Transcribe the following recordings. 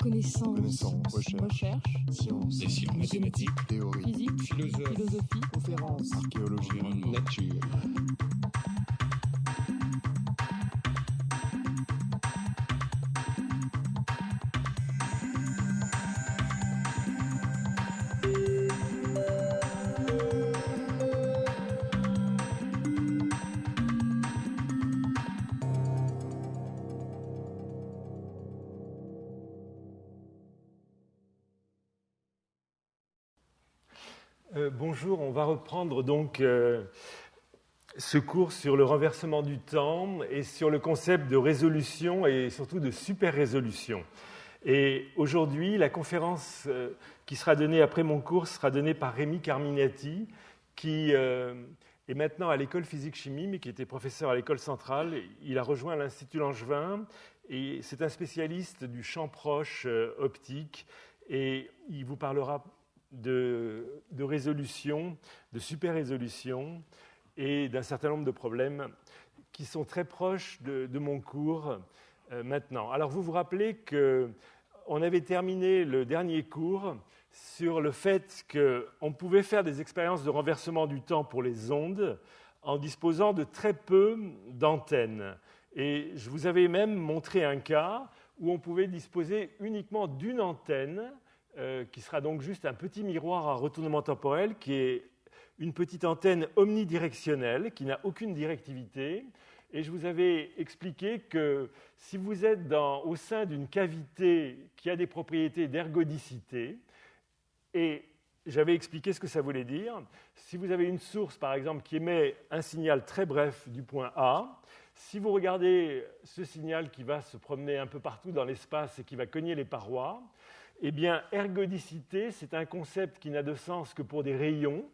Connaissance, recherche, sciences, des sciences mathématiques, théorie, physique, philosophie, conférences, archéologie, nature. Bonjour, on va reprendre donc ce cours sur le renversement du temps et sur le concept de résolution et surtout de super-résolution. Et aujourd'hui, la conférence qui sera donnée après mon cours sera donnée par Rémi Carminati, qui est maintenant à l'école physique-chimie, mais qui était professeur à l'école centrale. Il a rejoint l'Institut Langevin et c'est un spécialiste du champ proche optique et il vous parlera de résolution, de super-résolution et d'un certain nombre de problèmes qui sont très proches de mon cours maintenant. Alors vous vous rappelez qu'on avait terminé le dernier cours sur le fait qu'on pouvait faire des expériences de renversement du temps pour les ondes en disposant de très peu d'antennes. Et je vous avais même montré un cas où on pouvait disposer uniquement d'une antenne qui sera donc juste un petit miroir à retournement temporel, qui est une petite antenne omnidirectionnelle, qui n'a aucune directivité. Et je vous avais expliqué que si vous êtes au sein d'une cavité qui a des propriétés d'ergodicité, et j'avais expliqué ce que ça voulait dire, si vous avez une source, par exemple, qui émet un signal très bref du point A, si vous regardez ce signal qui va se promener un peu partout dans l'espace et qui va cogner les parois, eh bien, ergodicité, c'est un concept qui n'a de sens que pour des rayons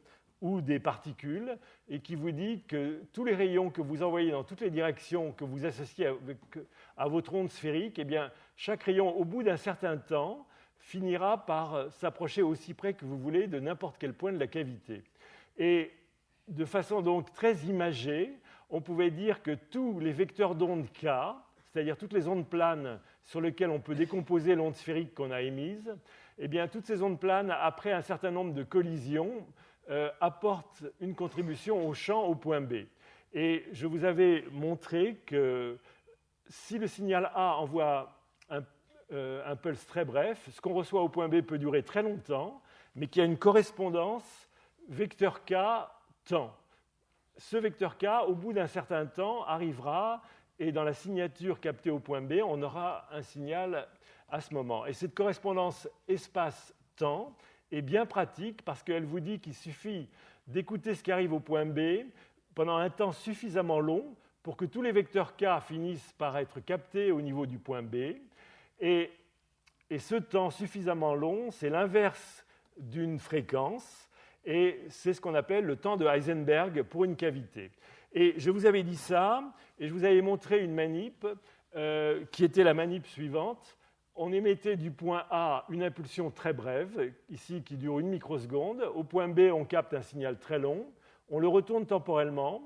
ou des particules et qui vous dit que tous les rayons que vous envoyez dans toutes les directions que vous associez à votre onde sphérique, eh bien, chaque rayon, au bout d'un certain temps, finira par s'approcher aussi près que vous voulez de n'importe quel point de la cavité. Et de façon donc très imagée, on pouvait dire que tous les vecteurs d'onde K, c'est-à-dire toutes les ondes planes sur lesquelles on peut décomposer l'onde sphérique qu'on a émise, eh bien, toutes ces ondes planes, après un certain nombre de collisions, apportent une contribution au champ au point B. Et je vous avais montré que si le signal A envoie un pulse très bref, ce qu'on reçoit au point B peut durer très longtemps, mais qu'il y a une correspondance vecteur K temps. Ce vecteur K, au bout d'un certain temps, arrivera et dans la signature captée au point B, on aura un signal à ce moment. Et cette correspondance espace-temps est bien pratique parce qu'elle vous dit qu'il suffit d'écouter ce qui arrive au point B pendant un temps suffisamment long pour que tous les vecteurs K finissent par être captés au niveau du point B. Et ce temps suffisamment long, c'est l'inverse d'une fréquence et c'est ce qu'on appelle le temps de Heisenberg pour une cavité. Et je vous avais dit ça, et je vous avais montré une manip qui était la manip suivante. On émettait du point A une impulsion très brève, ici qui dure 1 microseconde. Au point B, on capte un signal très long. On le retourne temporellement,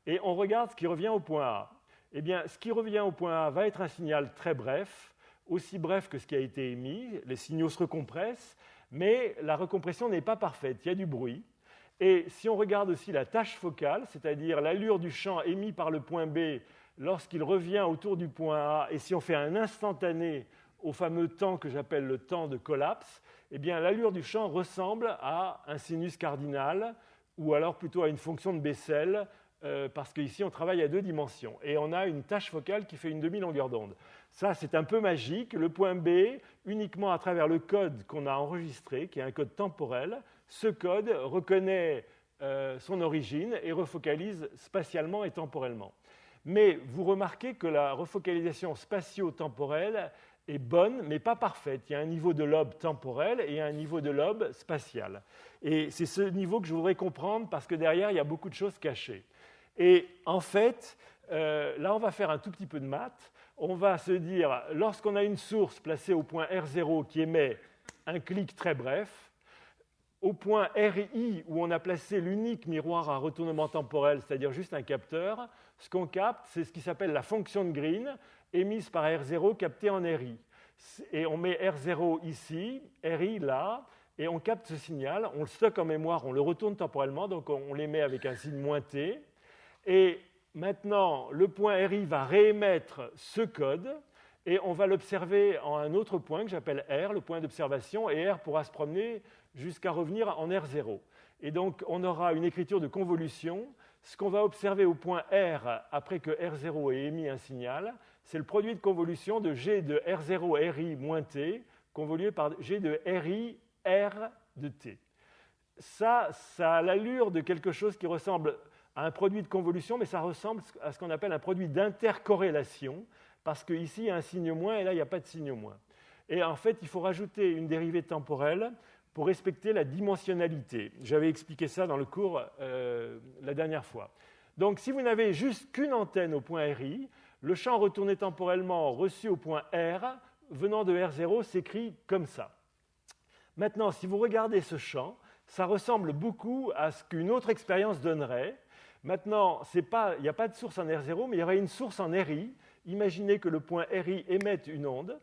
et on regarde ce qui revient au point A. Eh bien, ce qui revient au point A va être un signal très bref, aussi bref que ce qui a été émis. Les signaux se recompressent, mais la recompression n'est pas parfaite, il y a du bruit. Et si on regarde aussi la tâche focale, c'est-à-dire l'allure du champ émis par le point B lorsqu'il revient autour du point A, et si on fait un instantané au fameux temps que j'appelle le temps de collapse, eh bien l'allure du champ ressemble à un sinus cardinal, ou alors plutôt à une fonction de Bessel, parce qu'ici on travaille à 2 dimensions. Et on a une tâche focale qui fait une demi-longueur d'onde. Ça, c'est un peu magique. Le point B, uniquement à travers le code qu'on a enregistré, qui est un code temporel, ce code reconnaît son origine et refocalise spatialement et temporellement. Mais vous remarquez que la refocalisation spatio-temporelle est bonne, mais pas parfaite. Il y a un niveau de lobe temporel et un niveau de lobe spatial. Et c'est ce niveau que je voudrais comprendre parce que derrière, il y a beaucoup de choses cachées. Et en fait, là, on va faire un tout petit peu de maths. On va se dire, lorsqu'on a une source placée au point R0 qui émet un clic très bref, au point RI où on a placé l'unique miroir à retournement temporel, c'est-à-dire juste un capteur, ce qu'on capte, c'est ce qui s'appelle la fonction de Green, émise par R0 captée en RI. Et on met R0 ici, RI là, et on capte ce signal, on le stocke en mémoire, on le retourne temporellement, donc on l'émet avec un signe -t. Et maintenant, le point RI va réémettre ce code, et on va l'observer en un autre point que j'appelle R, le point d'observation, et R pourra se promener jusqu'à revenir en R0. Et donc, on aura une écriture de convolution. Ce qu'on va observer au point R, après que R0 ait émis un signal, c'est le produit de convolution de G de R0 RI moins T, convolué par G de RI R de T. Ça a l'allure de quelque chose qui ressemble à un produit de convolution, mais ça ressemble à ce qu'on appelle un produit d'intercorrélation, parce qu'ici, il y a un signe moins, et là, il n'y a pas de signe moins. Et en fait, il faut rajouter une dérivée temporelle pour respecter la dimensionnalité. J'avais expliqué ça dans le cours la dernière fois. Donc, si vous n'avez juste qu'une antenne au point RI, le champ retourné temporellement reçu au point R, venant de R0, s'écrit comme ça. Maintenant, si vous regardez ce champ, ça ressemble beaucoup à ce qu'une autre expérience donnerait. Maintenant, il n'y a pas de source en R0, mais il y aurait une source en RI. Imaginez que le point RI émette une onde.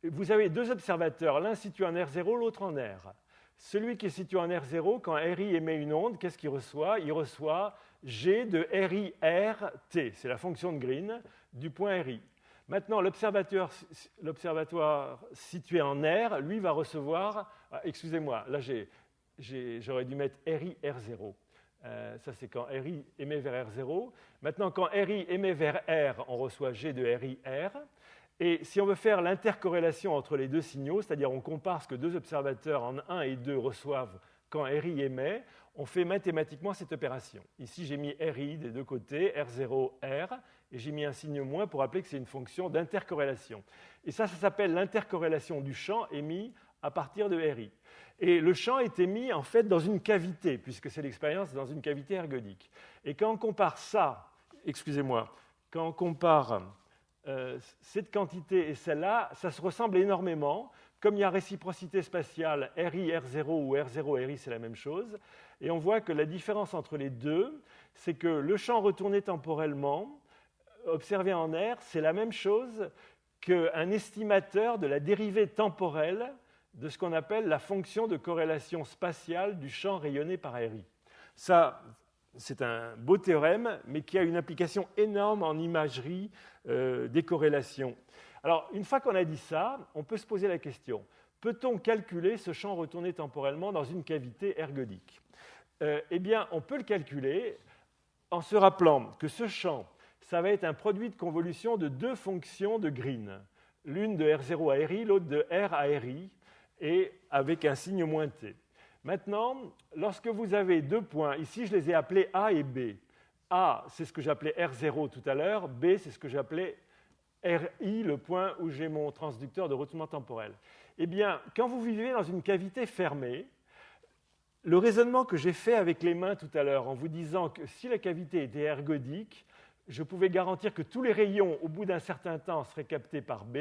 Vous avez deux observateurs, l'un situé en R0, l'autre en R. Celui qui est situé en R0, quand RI émet une onde, qu'est-ce qu'il reçoit? Il reçoit G de RI RT, c'est la fonction de Green du point RI. Maintenant, l'observatoire situé en R, lui, va recevoir... excusez-moi, là, j'aurais dû mettre RI R0. Ça, c'est quand RI émet vers R0. Maintenant, quand RI émet vers R, on reçoit G de RI R. Et si on veut faire l'intercorrélation entre les deux signaux, c'est-à-dire on compare ce que deux observateurs en 1 et 2 reçoivent quand RI émet, on fait mathématiquement cette opération. Ici, j'ai mis RI des deux côtés, R0, R, et j'ai mis un signe moins pour rappeler que c'est une fonction d'intercorrélation. Et ça s'appelle l'intercorrélation du champ émis à partir de RI. Et le champ est émis en fait dans une cavité, puisque c'est l'expérience dans une cavité ergodique. Et quand on compare ça, quand on compare cette quantité et celle-là, ça se ressemble énormément. Comme il y a réciprocité spatiale, RI, R0 ou R0, RI, c'est la même chose. Et on voit que la différence entre les deux, c'est que le champ retourné temporellement, observé en R, c'est la même chose qu'un estimateur de la dérivée temporelle de ce qu'on appelle la fonction de corrélation spatiale du champ rayonné par RI. Ça, c'est un beau théorème, mais qui a une application énorme en imagerie des corrélations. Alors, une fois qu'on a dit ça, on peut se poser la question, peut-on calculer ce champ retourné temporellement dans une cavité ergodique? Eh bien, on peut le calculer en se rappelant que ce champ, ça va être un produit de convolution de deux fonctions de Green, l'une de R0 à RI, l'autre de R à RI, et avec un signe moins T. Maintenant, lorsque vous avez deux points, ici je les ai appelés A et B. A, c'est ce que j'appelais R0 tout à l'heure, B, c'est ce que j'appelais RI, le point où j'ai mon transducteur de retournement temporel. Eh bien, quand vous vivez dans une cavité fermée, le raisonnement que j'ai fait avec les mains tout à l'heure, en vous disant que si la cavité était ergodique, je pouvais garantir que tous les rayons, au bout d'un certain temps, seraient captés par B,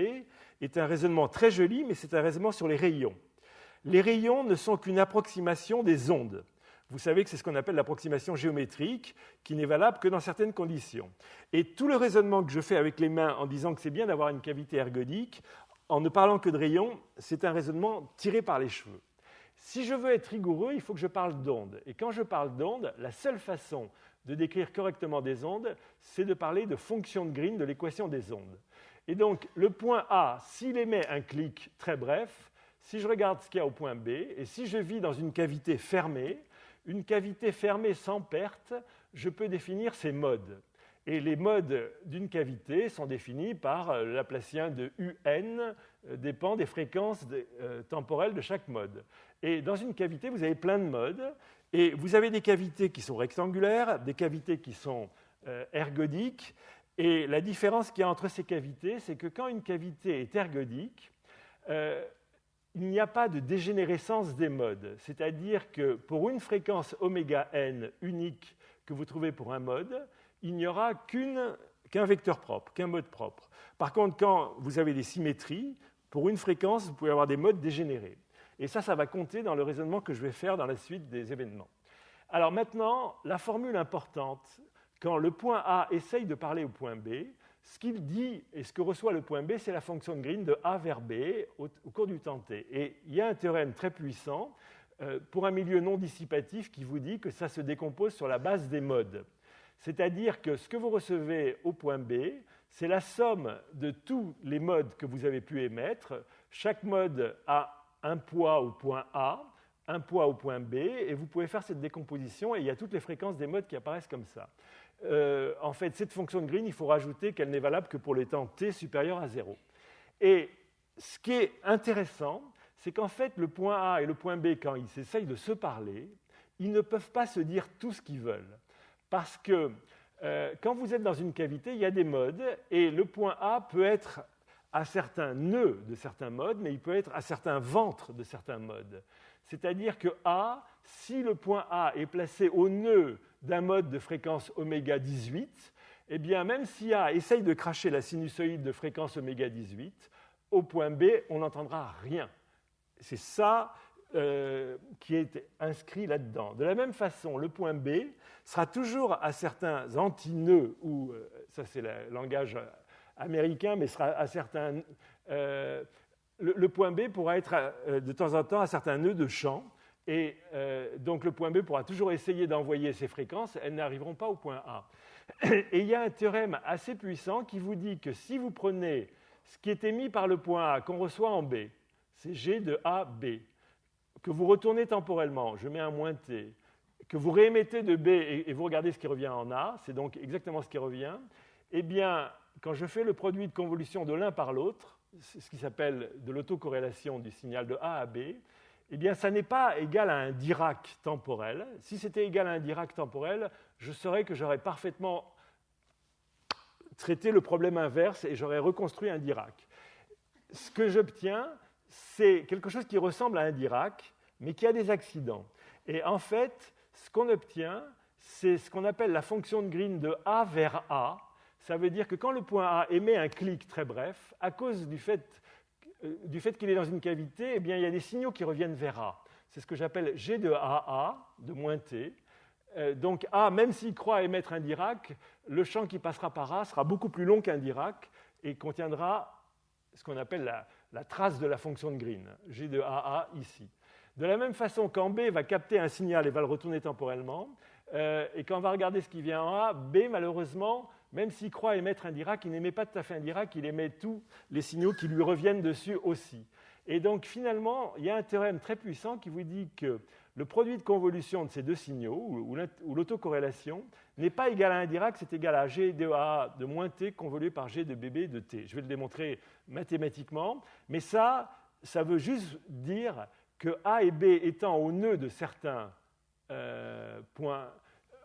est un raisonnement très joli, mais c'est un raisonnement sur les rayons. Les rayons ne sont qu'une approximation des ondes. Vous savez que c'est ce qu'on appelle l'approximation géométrique, qui n'est valable que dans certaines conditions. Et tout le raisonnement que je fais avec les mains en disant que c'est bien d'avoir une cavité ergodique, en ne parlant que de rayons, c'est un raisonnement tiré par les cheveux. Si je veux être rigoureux, il faut que je parle d'ondes. Et quand je parle d'ondes, la seule façon de décrire correctement des ondes, c'est de parler de fonction de Green de l'équation des ondes. Et donc, le point A, s'il émet un clic très bref, si je regarde ce qu'il y a au point B, et si je vis dans une cavité fermée sans perte, je peux définir ses modes. Et les modes d'une cavité sont définis par le Laplacien de UN, dépend des fréquences temporelles de chaque mode. Et dans une cavité, vous avez plein de modes, et vous avez des cavités qui sont rectangulaires, des cavités qui sont ergodiques, et la différence qu'il y a entre ces cavités, c'est que quand une cavité est ergodique, il n'y a pas de dégénérescence des modes. C'est-à-dire que pour une fréquence oméga n unique que vous trouvez pour un mode, il n'y aura qu'un vecteur propre, qu'un mode propre. Par contre, quand vous avez des symétries, pour une fréquence, vous pouvez avoir des modes dégénérés. Et ça va compter dans le raisonnement que je vais faire dans la suite des événements. Alors maintenant, la formule importante, quand le point A essaye de parler au point B, ce qu'il dit et ce que reçoit le point B, c'est la fonction de Green de A vers B au cours du temps t. Et il y a un théorème très puissant pour un milieu non dissipatif qui vous dit que ça se décompose sur la base des modes. C'est-à-dire que ce que vous recevez au point B, c'est la somme de tous les modes que vous avez pu émettre. Chaque mode a un poids au point A, un poids au point B, et vous pouvez faire cette décomposition, et il y a toutes les fréquences des modes qui apparaissent comme ça. En fait, cette fonction de Green, il faut rajouter qu'elle n'est valable que pour les temps t supérieurs à 0. Et ce qui est intéressant, c'est qu'en fait, le point A et le point B, quand ils essayent de se parler, ils ne peuvent pas se dire tout ce qu'ils veulent. Parce que quand vous êtes dans une cavité, il y a des modes, et le point A peut être à certains nœuds de certains modes, mais il peut être à certains ventres de certains modes. C'est-à-dire que A, si le point A est placé au nœud d'un mode de fréquence oméga 18, eh bien, même si A essaye de cracher la sinusoïde de fréquence oméga 18, au point B, on n'entendra rien. C'est ça qui est inscrit là-dedans. De la même façon, le point B sera toujours à certains antinœuds, ou ça c'est le langage américain, mais sera à certains... le point B pourra être de temps en temps à certains nœuds de champ, et donc le point B pourra toujours essayer d'envoyer ces fréquences, elles n'arriveront pas au point A. Et il y a un théorème assez puissant qui vous dit que si vous prenez ce qui est émis par le point A, qu'on reçoit en B, c'est G de A, B, que vous retournez temporellement, je mets un moins T, que vous réémettez de B et vous regardez ce qui revient en A, c'est donc exactement ce qui revient, eh bien, quand je fais le produit de convolution de l'un par l'autre, ce qui s'appelle de l'autocorrélation du signal de A à B, eh bien, ça n'est pas égal à un Dirac temporel. Si c'était égal à un Dirac temporel, je saurais que j'aurais parfaitement traité le problème inverse et j'aurais reconstruit un Dirac. Ce que j'obtiens, c'est quelque chose qui ressemble à un Dirac, mais qui a des accidents. Et en fait, ce qu'on obtient, c'est ce qu'on appelle la fonction de Green de A vers A. Ça veut dire que quand le point A émet un clic très bref, à cause du fait qu'il est dans une cavité, eh bien, il y a des signaux qui reviennent vers A. C'est ce que j'appelle G de AA, de moins T. Donc A, même s'il croit émettre un Dirac, le champ qui passera par A sera beaucoup plus long qu'un Dirac et contiendra ce qu'on appelle la trace de la fonction de Green, G de AA ici. De la même façon, quand B va capter un signal et va le retourner temporellement, et quand on va regarder ce qui vient en A, B, malheureusement, même s'il croit émettre un Dirac, il n'émet pas tout à fait un Dirac, il émet tous les signaux qui lui reviennent dessus aussi. Et donc, finalement, il y a un théorème très puissant qui vous dit que le produit de convolution de ces deux signaux, ou l'autocorrélation, n'est pas égal à un Dirac, c'est égal à G de A de moins T convolué par G de BB de T. Je vais le démontrer mathématiquement, mais ça veut juste dire que A et B étant au nœud de certains points,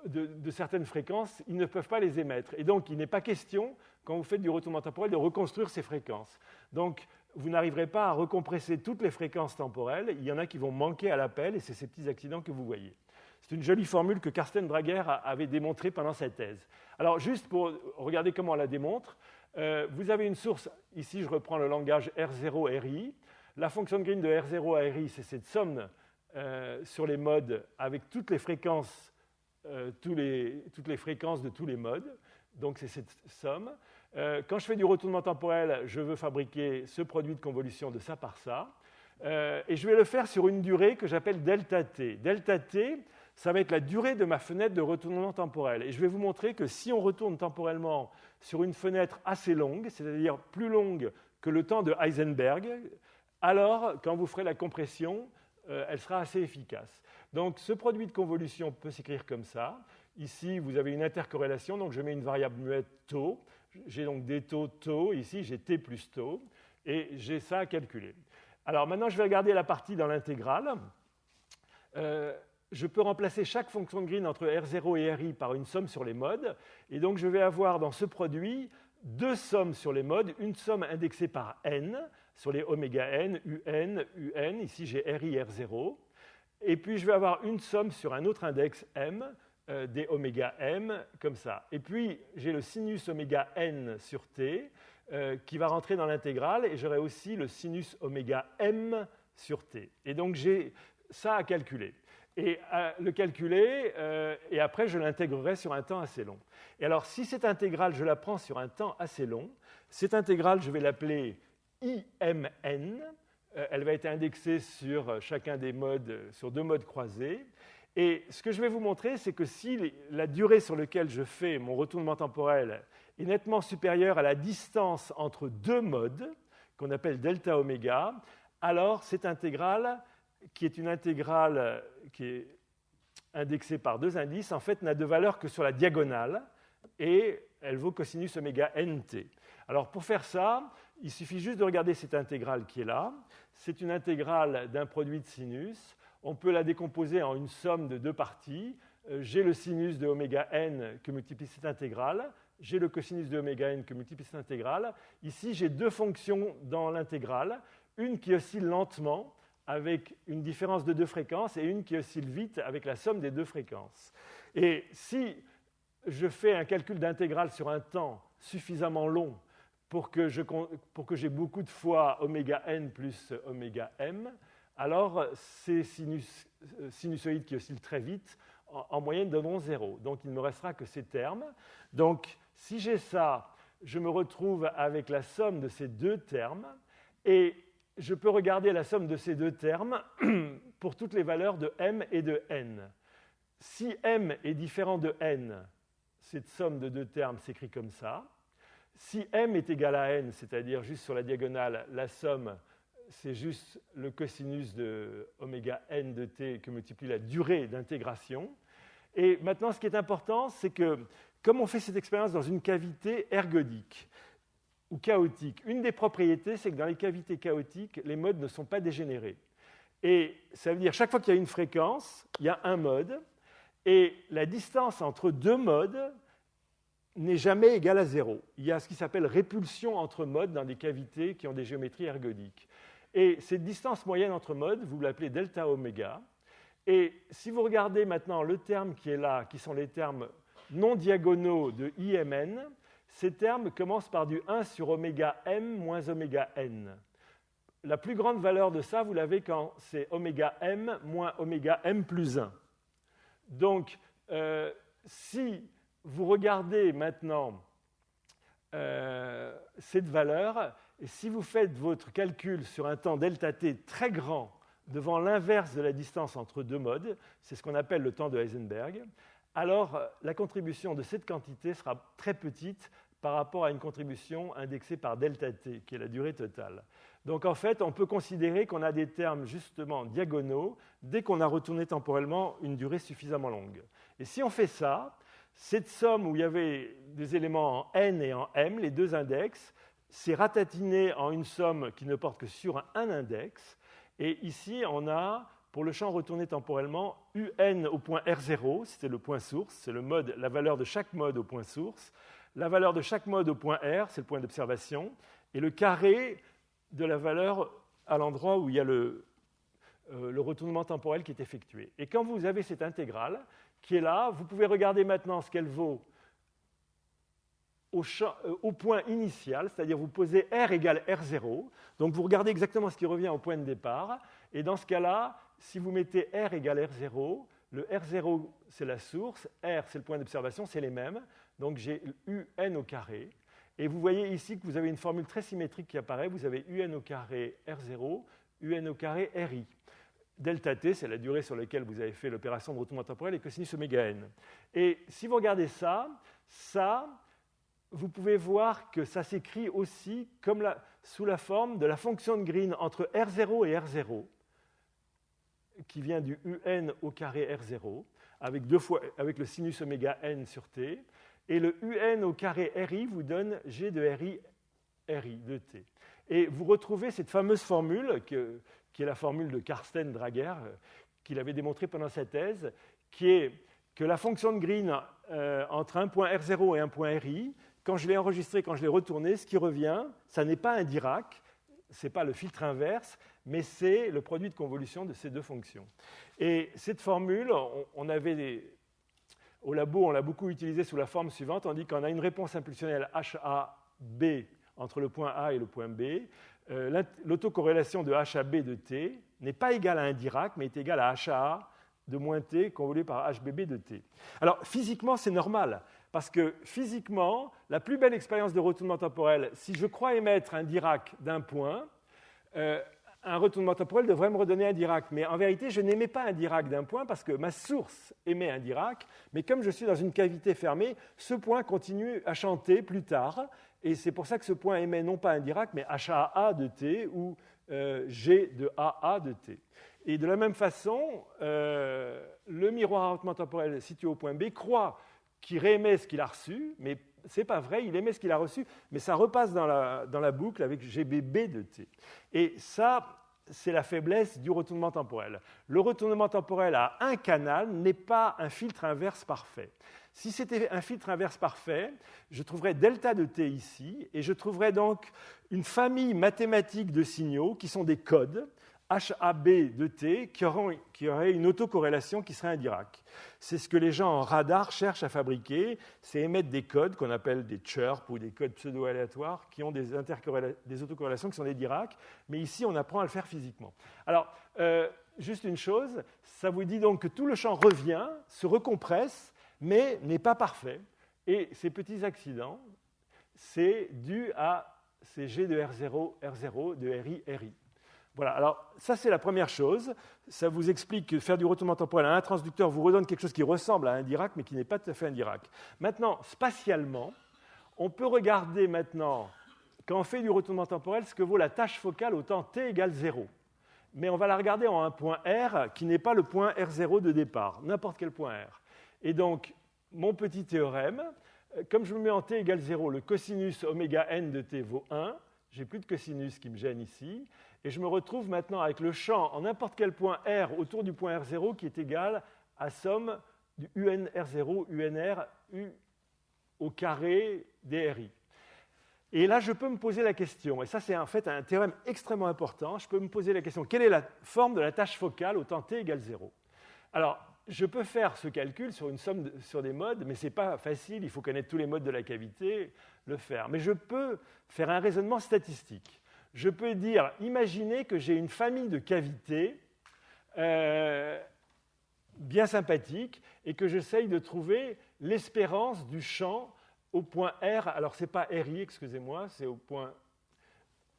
de certaines fréquences, ils ne peuvent pas les émettre. Et donc, il n'est pas question, quand vous faites du retournement temporel, de reconstruire ces fréquences. Donc, vous n'arriverez pas à recompresser toutes les fréquences temporelles. Il y en a qui vont manquer à l'appel, et c'est ces petits accidents que vous voyez. C'est une jolie formule que Karsten Draeger avait démontrée pendant sa thèse. Alors, juste pour regarder comment on la démontre, vous avez une source, ici je reprends le langage R0-RI. La fonction de Green de R0 à RI, c'est cette somme sur les modes avec toutes les fréquences, toutes les fréquences de tous les modes. Donc c'est cette somme. Quand je fais du retournement temporel, je veux fabriquer ce produit de convolution de ça par ça. Et je vais le faire sur une durée que j'appelle delta t. Delta t, ça va être la durée de ma fenêtre de retournement temporel. Et je vais vous montrer que si on retourne temporellement sur une fenêtre assez longue, c'est-à-dire plus longue que le temps de Heisenberg, alors, quand vous ferez la compression, elle sera assez efficace. Donc, ce produit de convolution peut s'écrire comme ça. Ici, vous avez une intercorrélation, donc je mets une variable muette tau. J'ai donc des tau. Ici, j'ai t plus tau. Et j'ai ça à calculer. Alors, maintenant, je vais regarder la partie dans l'intégrale. Je peux remplacer chaque fonction de Green entre R0 et RI par une somme sur les modes. Et donc, je vais avoir dans ce produit deux sommes sur les modes, une somme indexée par n, sur les oméga n, un. Ici j'ai RI, R0. Et puis je vais avoir une somme sur un autre index m, des oméga m, comme ça. Et puis j'ai le sinus oméga n sur t, qui va rentrer dans l'intégrale, et j'aurai aussi le sinus oméga m sur t. Et donc j'ai ça à calculer. et le calculer, et après je l'intégrerai sur un temps assez long. Et alors, si cette intégrale, je la prends sur un temps assez long, cette intégrale, je vais l'appeler IMN. Elle va être indexée sur chacun des modes, sur 2 modes croisés. Et ce que je vais vous montrer, c'est que si la durée sur laquelle je fais mon retournement temporel est nettement supérieure à la distance entre 2 modes, qu'on appelle delta oméga, alors cette intégrale, qui est une intégrale qui est indexée par 2 indices, en fait n'a de valeur que sur la diagonale, et elle vaut cosinus oméga nt. Alors pour faire ça, il suffit juste de regarder cette intégrale qui est là. C'est une intégrale d'un produit de sinus. On peut la décomposer en une somme de 2 parties. J'ai le sinus de oméga n que multiplie cette intégrale. J'ai le cosinus de oméga n que multiplie cette intégrale. Ici, j'ai 2 fonctions dans l'intégrale. Une qui oscille lentement avec une différence de 2 fréquences et une qui oscille vite avec la somme des 2 fréquences. Et si je fais un calcul d'intégrale sur un temps suffisamment long pour que j'ai beaucoup de fois oméga n plus oméga m, alors ces sinusoïdes qui oscillent très vite, en moyenne, donneront 0. Donc il ne me restera que ces termes. Donc si j'ai ça, je me retrouve avec la somme de ces 2 termes, et je peux regarder la somme de ces 2 termes pour toutes les valeurs de m et de n. Si m est différent de n, cette somme de 2 termes s'écrit comme ça. Si m est égal à n, c'est-à-dire juste sur la diagonale, la somme, c'est juste le cosinus de oméga n de t que multiplie la durée d'intégration. Et maintenant, ce qui est important, c'est que, comme on fait cette expérience dans une cavité ergodique ou chaotique, une des propriétés, c'est que dans les cavités chaotiques, les modes ne sont pas dégénérés. Et ça veut dire, chaque fois qu'il y a une fréquence, il y a un mode, et la distance entre 2 modes n'est jamais égale à 0. Il y a ce qui s'appelle répulsion entre modes dans des cavités qui ont des géométries ergodiques. Et cette distance moyenne entre modes, vous l'appelez delta oméga. Et si vous regardez maintenant le terme qui est là, qui sont les termes non diagonaux de IMN, ces termes commencent par du 1 sur oméga m moins oméga n. La plus grande valeur de ça, vous l'avez quand c'est oméga m moins oméga m plus 1. Donc, si vous regardez maintenant cette valeur, et si vous faites votre calcul sur un temps delta t très grand devant l'inverse de la distance entre 2 modes, c'est ce qu'on appelle le temps de Heisenberg, alors la contribution de cette quantité sera très petite par rapport à une contribution indexée par delta t, qui est la durée totale. Donc en fait, on peut considérer qu'on a des termes justement diagonaux dès qu'on a retourné temporellement une durée suffisamment longue. Et si on fait ça, cette somme où il y avait des éléments en n et en m, les 2 index, c'est ratatiné en une somme qui ne porte que sur un index. Et ici, on a, pour le champ retourné temporellement, un au point R0, c'était le point source, c'est le mode, la valeur de chaque mode au point source. La valeur de chaque mode au point R, c'est le point d'observation. Et le carré de la valeur à l'endroit où il y a le retournement temporel qui est effectué. Et quand vous avez cette intégrale qui est là, vous pouvez regarder maintenant ce qu'elle vaut au point initial, c'est-à-dire vous posez R égale R0, donc vous regardez exactement ce qui revient au point de départ, et dans ce cas-là, si vous mettez R égale R0, le R0 c'est la source, R c'est le point d'observation, c'est les mêmes, donc j'ai UN au carré, et vous voyez ici que vous avez une formule très symétrique qui apparaît, vous avez UN au carré R0, UN au carré RI. Delta t, c'est la durée sur laquelle vous avez fait l'opération de retournement temporel, et cosinus oméga n. Et si vous regardez ça, vous pouvez voir que ça s'écrit aussi comme sous la forme de la fonction de Green entre R0 et R0, qui vient du UN au carré R0, avec le sinus oméga n sur t, et le UN au carré RI vous donne G de RI de t. Et vous retrouvez cette fameuse formule, qui est la formule de Karsten-Drager, qu'il avait démontrée pendant sa thèse, qui est que la fonction de Green entre un point R0 et un point RI, quand je l'ai enregistré, quand je l'ai retourné, ce qui revient, ça n'est pas un Dirac, ce n'est pas le filtre inverse, mais c'est le produit de convolution de ces 2 fonctions. Et cette formule, au labo, on l'a beaucoup utilisée sous la forme suivante. On dit qu'on a une réponse impulsionnelle HAB entre le point A et le point B. L'autocorrélation de HAB de T n'est pas égale à un Dirac, mais est égale à HA de moins t convolue par HBB de t. Alors, physiquement, c'est normal, parce que physiquement, la plus belle expérience de retournement temporel, si je crois émettre un Dirac d'un point, un retournement temporel devrait me redonner un Dirac. Mais en vérité, je n'émets pas un Dirac d'un point parce que ma source émet un Dirac, mais comme je suis dans une cavité fermée, ce point continue à chanter plus tard, et c'est pour ça que ce point émet non pas un Dirac, mais HAA de t ou G de AA de t. Et de la même façon, le miroir à retournement temporel situé au point B croit qu'il réémet ce qu'il a reçu, mais ce n'est pas vrai, il émet ce qu'il a reçu, mais ça repasse dans la boucle avec GBB de t. Et ça, c'est la faiblesse du retournement temporel. Le retournement temporel à un canal n'est pas un filtre inverse parfait. Si c'était un filtre inverse parfait, je trouverais delta de t ici, et je trouverais donc une famille mathématique de signaux qui sont des codes, HAB de t, qui aurait une autocorrélation qui serait un Dirac. C'est ce que les gens en radar cherchent à fabriquer, c'est émettre des codes qu'on appelle des chirps ou des codes pseudo-aléatoires qui ont des autocorrélations qui sont des Dirac, mais ici on apprend à le faire physiquement. Alors, juste une chose, ça vous dit donc que tout le champ revient, se recompresse, mais n'est pas parfait. Et ces petits accidents, c'est dû à ces G de R0, R0, de RI, RI. Voilà, alors ça c'est la première chose. Ça vous explique que faire du retournement temporel à un transducteur vous redonne quelque chose qui ressemble à un Dirac, mais qui n'est pas tout à fait un Dirac. Maintenant, spatialement, on peut regarder maintenant, quand on fait du retournement temporel, ce que vaut la tâche focale au temps t égale 0. Mais on va la regarder en un point R qui n'est pas le point R0 de départ, n'importe quel point R. Et donc, mon petit théorème, comme je me mets en t égale 0, le cosinus oméga n de t vaut 1, j'ai plus de cosinus qui me gêne ici, et je me retrouve maintenant avec le champ en n'importe quel point R autour du point R0 qui est égal à somme du UNR0, UNR, U au carré des RI. Et là, je peux me poser la question, et ça c'est en fait un théorème extrêmement important, je peux me poser la question, quelle est la forme de la tâche focale au temps t égale 0 ? Alors, je peux faire ce calcul sur une somme sur des modes, mais ce n'est pas facile, il faut connaître tous les modes de la cavité, le faire. Mais je peux faire un raisonnement statistique. Je peux dire, imaginez que j'ai une famille de cavités bien sympathique et que j'essaye de trouver l'espérance du champ au point R. Alors, ce n'est pas RI, excusez-moi, c'est au point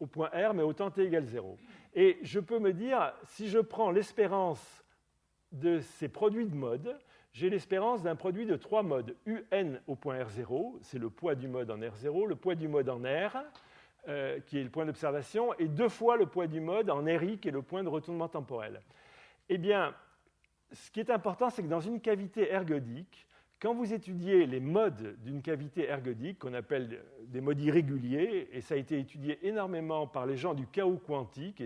R, mais au temps t égale 0. Et je peux me dire, si je prends l'espérance de ces produits de mode, j'ai l'espérance d'un produit de 3 modes. UN au point R0, c'est le poids du mode en R0, le poids du mode en R, qui est le point d'observation, et 2 fois le poids du mode en RI, qui est le point de retournement temporel. Eh bien, ce qui est important, c'est que dans une cavité ergodique, quand vous étudiez les modes d'une cavité ergodique, qu'on appelle des modes irréguliers, et ça a été étudié énormément par les gens du chaos quantique,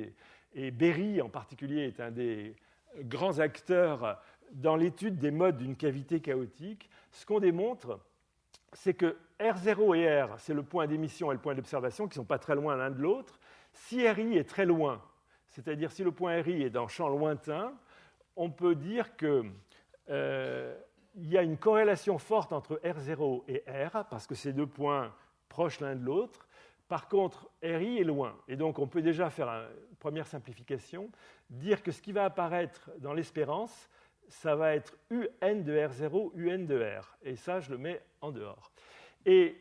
et Berry en particulier est un des grands acteurs dans l'étude des modes d'une cavité chaotique, ce qu'on démontre, c'est que R0 et R, c'est le point d'émission et le point d'observation, qui ne sont pas très loin l'un de l'autre. Si RI est très loin, c'est-à-dire si le point RI est dans champ lointain, on peut dire qu'il y a une corrélation forte entre R0 et R, parce que c'est 2 points proches l'un de l'autre. Par contre, RI est loin. Et donc, on peut déjà faire une première simplification, dire que ce qui va apparaître dans l'espérance, ça va être UN de R0, UN de R. Et ça, je le mets en dehors. Et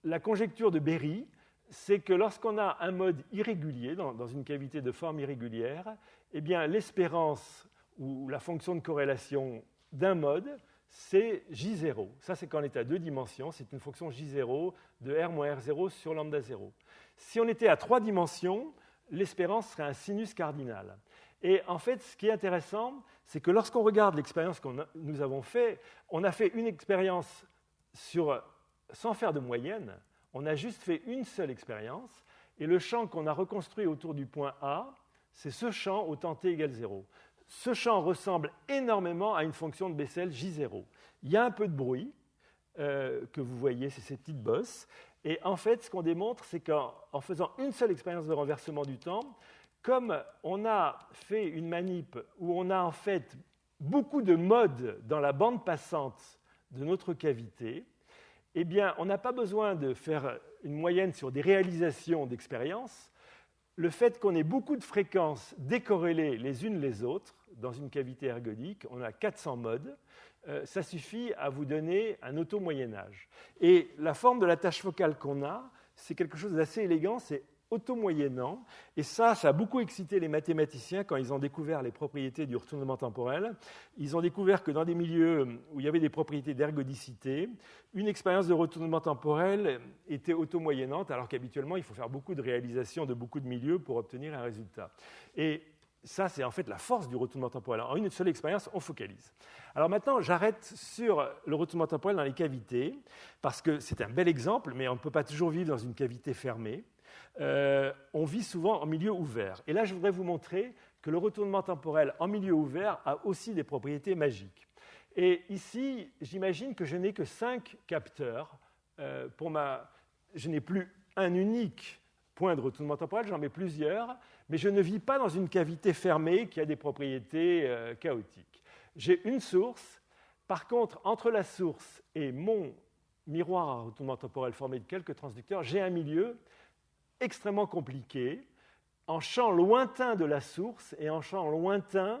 la conjecture de Berry, c'est que lorsqu'on a un mode irrégulier, dans une cavité de forme irrégulière, eh bien, l'espérance ou la fonction de corrélation d'un mode, c'est J0. Ça, c'est quand on est à 2 dimensions, c'est une fonction J0 de R moins R0 sur lambda 0. Si on était à 3 dimensions, l'espérance serait un sinus cardinal. Et en fait, ce qui est intéressant, c'est que lorsqu'on regarde l'expérience que nous avons faite, on a fait une expérience sans faire de moyenne, on a juste fait une seule expérience, et le champ qu'on a reconstruit autour du point A, c'est ce champ au temps t égale 0. Ce champ ressemble énormément à une fonction de Bessel J0. Il y a un peu de bruit que vous voyez, c'est ces petites bosses. Et en fait, ce qu'on démontre, c'est qu'en faisant une seule expérience de renversement du temps, comme on a fait une manip où on a en fait beaucoup de modes dans la bande passante de notre cavité, eh bien, on n'a pas besoin de faire une moyenne sur des réalisations d'expériences. Le fait qu'on ait beaucoup de fréquences décorrélées les unes les autres, dans une cavité ergodique, on a 400 modes. Ça suffit à vous donner un auto-moyen-âge. Et la forme de la tâche focale qu'on a, c'est quelque chose d'assez élégant, c'est auto-moyennant. Et ça a beaucoup excité les mathématiciens quand ils ont découvert les propriétés du retournement temporel. Ils ont découvert que dans des milieux où il y avait des propriétés d'ergodicité, une expérience de retournement temporel était auto-moyennante, alors qu'habituellement, il faut faire beaucoup de réalisations de beaucoup de milieux pour obtenir un résultat. Et ça, c'est en fait la force du retournement temporel. En une seule expérience, on focalise. Alors maintenant, j'arrête sur le retournement temporel dans les cavités, parce que c'est un bel exemple, mais on ne peut pas toujours vivre dans une cavité fermée. On vit souvent en milieu ouvert. Et là, je voudrais vous montrer que le retournement temporel en milieu ouvert a aussi des propriétés magiques. Et ici, j'imagine que je n'ai que 5 capteurs. Je n'ai plus un unique point de retournement temporel, j'en mets plusieurs, mais je ne vis pas dans une cavité fermée qui a des propriétés chaotiques. J'ai une source. Par contre, entre la source et mon miroir à retournement temporel formé de quelques transducteurs, j'ai un milieu extrêmement compliqué, en champ lointain de la source et en champ lointain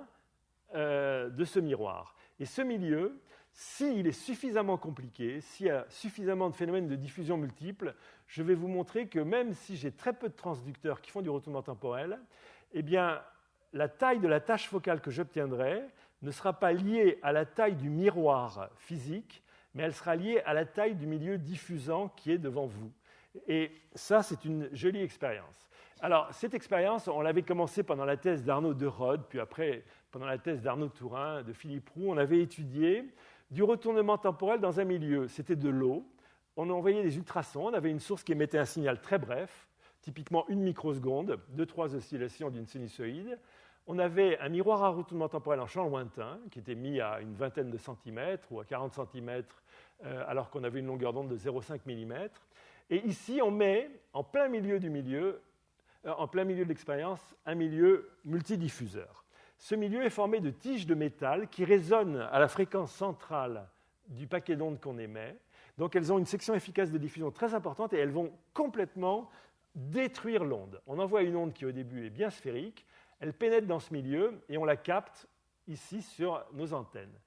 de ce miroir. Et ce milieu, s'il est suffisamment compliqué, s'il y a suffisamment de phénomènes de diffusion multiples, je vais vous montrer que même si j'ai très peu de transducteurs qui font du retournement temporel, eh bien, la taille de la tâche focale que j'obtiendrai ne sera pas liée à la taille du miroir physique, mais elle sera liée à la taille du milieu diffusant qui est devant vous. Et ça, c'est une jolie expérience. Alors, cette expérience, on l'avait commencée pendant la thèse d'Arnaud de Rode, puis après, pendant la thèse d'Arnaud Tourin, de Philippe Roux, on avait étudié du retournement temporel dans un milieu. C'était de l'eau. On envoyait des ultrasons. On avait une source qui émettait un signal très bref, typiquement 1 microseconde, 2-3 oscillations d'une sinusoïde. On avait un miroir à retournement temporel en champ lointain, qui était mis à une vingtaine de centimètres ou à 40 centimètres, alors qu'on avait une longueur d'onde de 0,5 mm. Et ici, on met en plein milieu de l'expérience, un milieu multidiffuseur. Ce milieu est formé de tiges de métal qui résonnent à la fréquence centrale du paquet d'ondes qu'on émet. Donc, elles ont une section efficace de diffusion très importante et elles vont complètement détruire l'onde. On envoie une onde qui, au début, est bien sphérique. Elle pénètre dans ce milieu et on la capte ici sur nos antennes.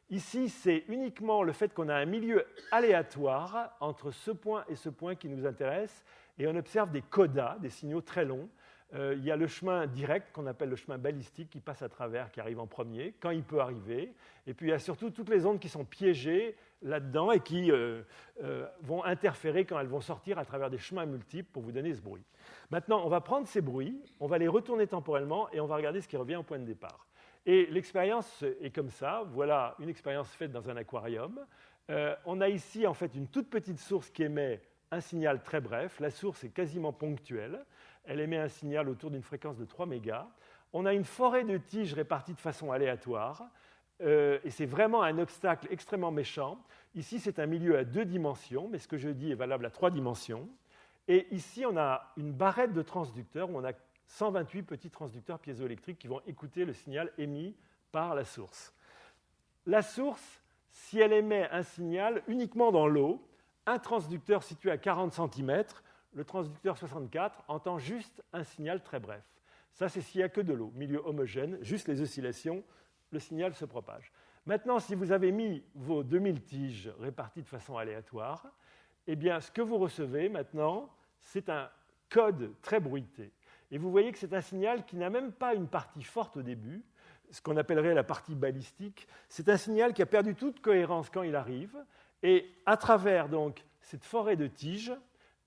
Ici, c'est uniquement le fait qu'on a un milieu aléatoire entre ce point et ce point qui nous intéresse, et on observe des codas, des signaux très longs. Il y a le chemin direct, qu'on appelle le chemin balistique, qui passe à travers, qui arrive en premier, quand il peut arriver. Et puis, il y a surtout toutes les ondes qui sont piégées là-dedans et qui vont interférer quand elles vont sortir à travers des chemins multiples pour vous donner ce bruit. Maintenant, on va prendre ces bruits, on va les retourner temporellement et on va regarder ce qui revient au point de départ. Et l'expérience est comme ça. Voilà une expérience faite dans un aquarium. On a ici en fait une toute petite source qui émet un signal très bref. La source est quasiment ponctuelle. Elle émet un signal autour d'une fréquence de 3 mégas. On a une forêt de tiges réparties de façon aléatoire. Et c'est vraiment un obstacle extrêmement méchant. Ici, c'est un milieu à 2 dimensions, mais ce que je dis est valable à 3 dimensions. Et ici, on a une barrette de transducteurs où on a 128 petits transducteurs piézoélectriques qui vont écouter le signal émis par la source. La source, si elle émet un signal uniquement dans l'eau, un transducteur situé à 40 cm, le transducteur 64 entend juste un signal très bref. Ça, c'est s'il n'y a que de l'eau, milieu homogène, juste les oscillations, le signal se propage. Maintenant, si vous avez mis vos 2000 tiges réparties de façon aléatoire, eh bien, ce que vous recevez maintenant, c'est un code très bruité. Et vous voyez que c'est un signal qui n'a même pas une partie forte au début, ce qu'on appellerait la partie balistique. C'est un signal qui a perdu toute cohérence quand il arrive. Et à travers donc, cette forêt de tiges,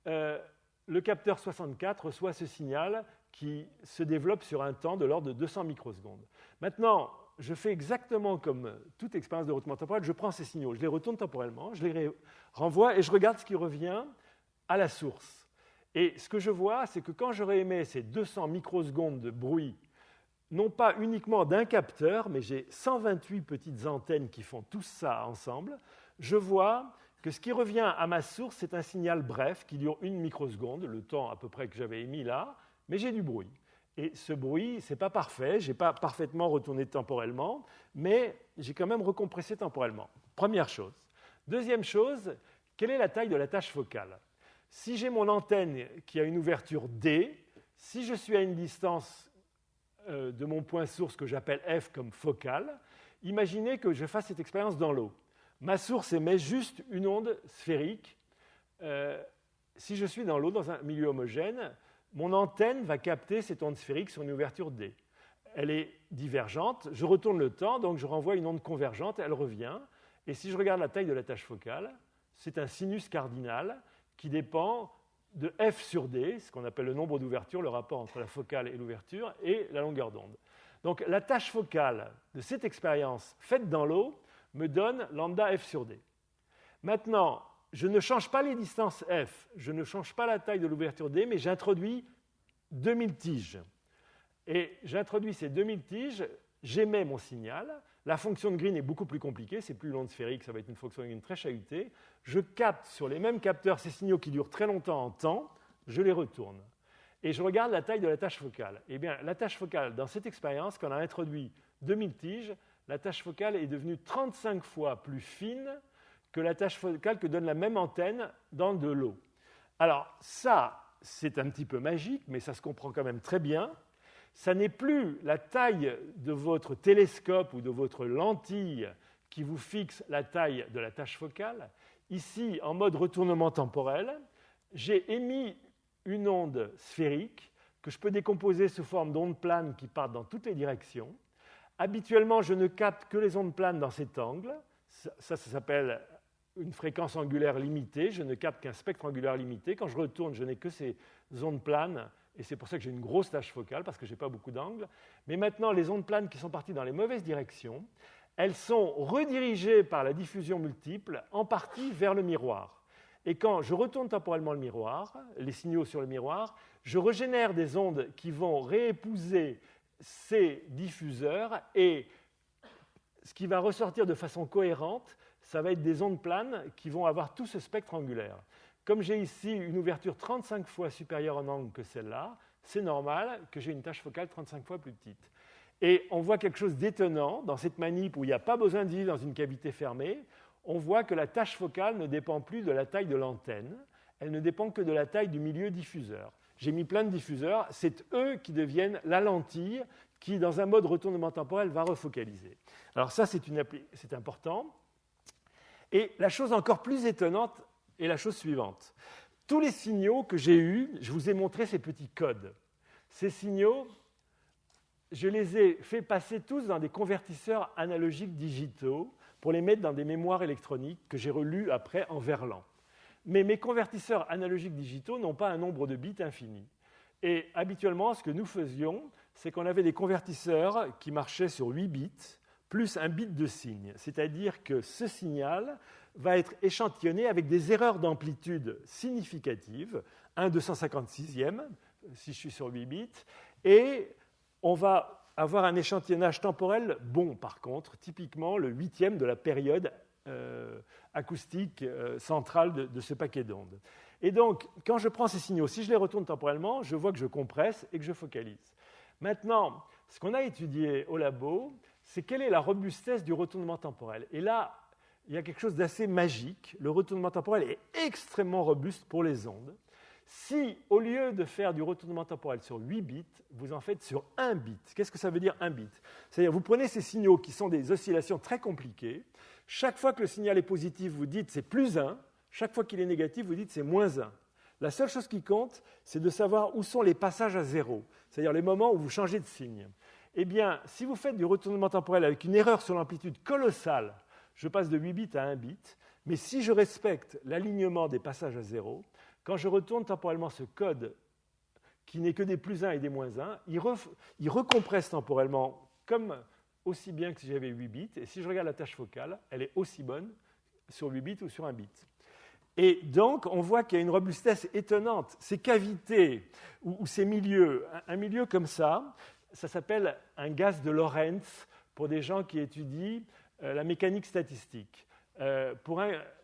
le capteur 64 reçoit ce signal qui se développe sur un temps de l'ordre de 200 microsecondes. Maintenant, je fais exactement comme toute expérience de retournement temporel, je prends ces signaux, je les retourne temporellement, je les renvoie et je regarde ce qui revient à la source. Et ce que je vois, c'est que quand je réémets ces 200 microsecondes de bruit, non pas uniquement d'un capteur, mais j'ai 128 petites antennes qui font tout ça ensemble, je vois que ce qui revient à ma source, c'est un signal bref qui dure 1 microseconde, le temps à peu près que j'avais émis là, mais j'ai du bruit. Et ce bruit, ce n'est pas parfait, je n'ai pas parfaitement retourné temporellement, mais j'ai quand même recompressé temporellement. Première chose. Deuxième chose, quelle est la taille de la tâche focale ? Si j'ai mon antenne qui a une ouverture D, si je suis à une distance de mon point source que j'appelle f comme focal. Imaginez que je fasse cette expérience dans l'eau. Ma source émet juste une onde sphérique. Si je suis dans l'eau, dans un milieu homogène, mon antenne va capter cette onde sphérique sur une ouverture D. Elle est divergente, je retourne le temps, donc je renvoie une onde convergente, elle revient. Et si je regarde la taille de la tâche focale, c'est un sinus cardinal qui dépend de f sur d, ce qu'on appelle le nombre d'ouvertures, le rapport entre la focale et l'ouverture, et la longueur d'onde. Donc la tâche focale de cette expérience faite dans l'eau me donne lambda f sur d. Maintenant, je ne change pas les distances f, je ne change pas la taille de l'ouverture d, mais j'introduis 2000 tiges. Et j'introduis ces 2000 tiges, j'émets mon signal. La fonction de Green est beaucoup plus compliquée, c'est plus l'onde sphérique, ça va être une fonction de Green très chahutée. Je capte sur les mêmes capteurs ces signaux qui durent très longtemps en temps, je les retourne. Et je regarde la taille de la tâche focale. Eh bien, la tâche focale, dans cette expérience, quand on a introduit 2000 tiges, la tâche focale est devenue 35 fois plus fine que la tâche focale que donne la même antenne dans de l'eau. Alors, ça, c'est un petit peu magique, mais ça se comprend quand même très bien. Ça n'est plus la taille de votre télescope ou de votre lentille qui vous fixe la taille de la tâche focale. Ici, en mode retournement temporel, j'ai émis une onde sphérique que je peux décomposer sous forme d'ondes planes qui partent dans toutes les directions. Habituellement, je ne capte que les ondes planes dans cet angle. Ça s'appelle une fréquence angulaire limitée. Je ne capte qu'un spectre angulaire limité. Quand je retourne, je n'ai que ces ondes planes. Et c'est pour ça que j'ai une grosse tâche focale, parce que je n'ai pas beaucoup d'angles. Mais maintenant, les ondes planes qui sont parties dans les mauvaises directions, elles sont redirigées par la diffusion multiple, en partie vers le miroir. Et quand je retourne temporellement le miroir, les signaux sur le miroir, je régénère des ondes qui vont réépouser ces diffuseurs, et ce qui va ressortir de façon cohérente, ça va être des ondes planes qui vont avoir tout ce spectre angulaire. Comme j'ai ici une ouverture 35 fois supérieure en angle que celle-là, c'est normal que j'ai une tâche focale 35 fois plus petite. Et on voit quelque chose d'étonnant dans cette manip où il n'y a pas besoin de vivre dans une cavité fermée. On voit que la tâche focale ne dépend plus de la taille de l'antenne, elle ne dépend que de la taille du milieu diffuseur. J'ai mis plein de diffuseurs, c'est eux qui deviennent la lentille qui, dans un mode retournement temporel, va refocaliser. Alors ça, c'est important. Et la chose encore plus étonnante est la chose suivante. Tous les signaux que j'ai eus, je vous ai montré ces petits codes. Ces signaux, je les ai fait passer tous dans des convertisseurs analogiques digitaux pour les mettre dans des mémoires électroniques que j'ai relus après en verlan. Mais mes convertisseurs analogiques digitaux n'ont pas un nombre de bits infini. Et habituellement, ce que nous faisions, c'est qu'on avait des convertisseurs qui marchaient sur 8 bits, plus un bit de signe. C'est-à-dire que ce signal va être échantillonné avec des erreurs d'amplitude significatives, 1/256e, si je suis sur 8 bits, et on va avoir un échantillonnage temporel bon, par contre, typiquement le 8e de la période acoustique centrale de ce paquet d'ondes. Et donc, quand je prends ces signaux, si je les retourne temporellement, je vois que je compresse et que je focalise. Maintenant, ce qu'on a étudié au labo, c'est quelle est la robustesse du retournement temporel. Et là, il y a quelque chose d'assez magique. Le retournement temporel est extrêmement robuste pour les ondes. Si, au lieu de faire du retournement temporel sur 8 bits, vous en faites sur 1 bit. Qu'est-ce que ça veut dire 1 bit? C'est-à-dire, vous prenez ces signaux qui sont des oscillations très compliquées. Chaque fois que le signal est positif, vous dites c'est plus 1. Chaque fois qu'il est négatif, vous dites c'est moins 1. La seule chose qui compte, c'est de savoir où sont les passages à zéro, c'est-à-dire les moments où vous changez de signe. Eh bien, si vous faites du retournement temporel avec une erreur sur l'amplitude colossale, je passe de 8 bits à 1 bit, mais si je respecte l'alignement des passages à zéro, quand je retourne temporellement ce code qui n'est que des plus 1 et des moins 1, il recompresse temporellement comme aussi bien que si j'avais 8 bits, et si je regarde la tâche focale, elle est aussi bonne sur 8 bits ou sur 1 bit. Et donc, on voit qu'il y a une robustesse étonnante. Ces cavités ou ces milieux, un milieu comme ça s'appelle un gaz de Lorentz pour des gens qui étudient la mécanique statistique.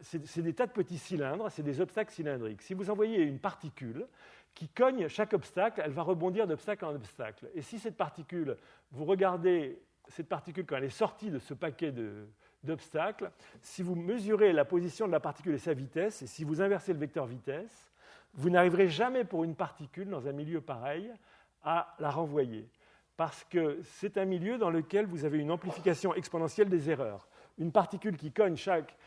C'est des tas de petits cylindres, c'est des obstacles cylindriques. Si vous envoyez une particule qui cogne chaque obstacle, elle va rebondir d'obstacle en obstacle. Et si cette particule, vous regardez cette particule quand elle est sortie de ce paquet d'obstacles, si vous mesurez la position de la particule et sa vitesse, et si vous inversez le vecteur vitesse, vous n'arriverez jamais pour une particule dans un milieu pareil à la renvoyer. parce que c'est un milieu dans lequel vous avez une amplification exponentielle des erreurs. Une particule qui cogne chaque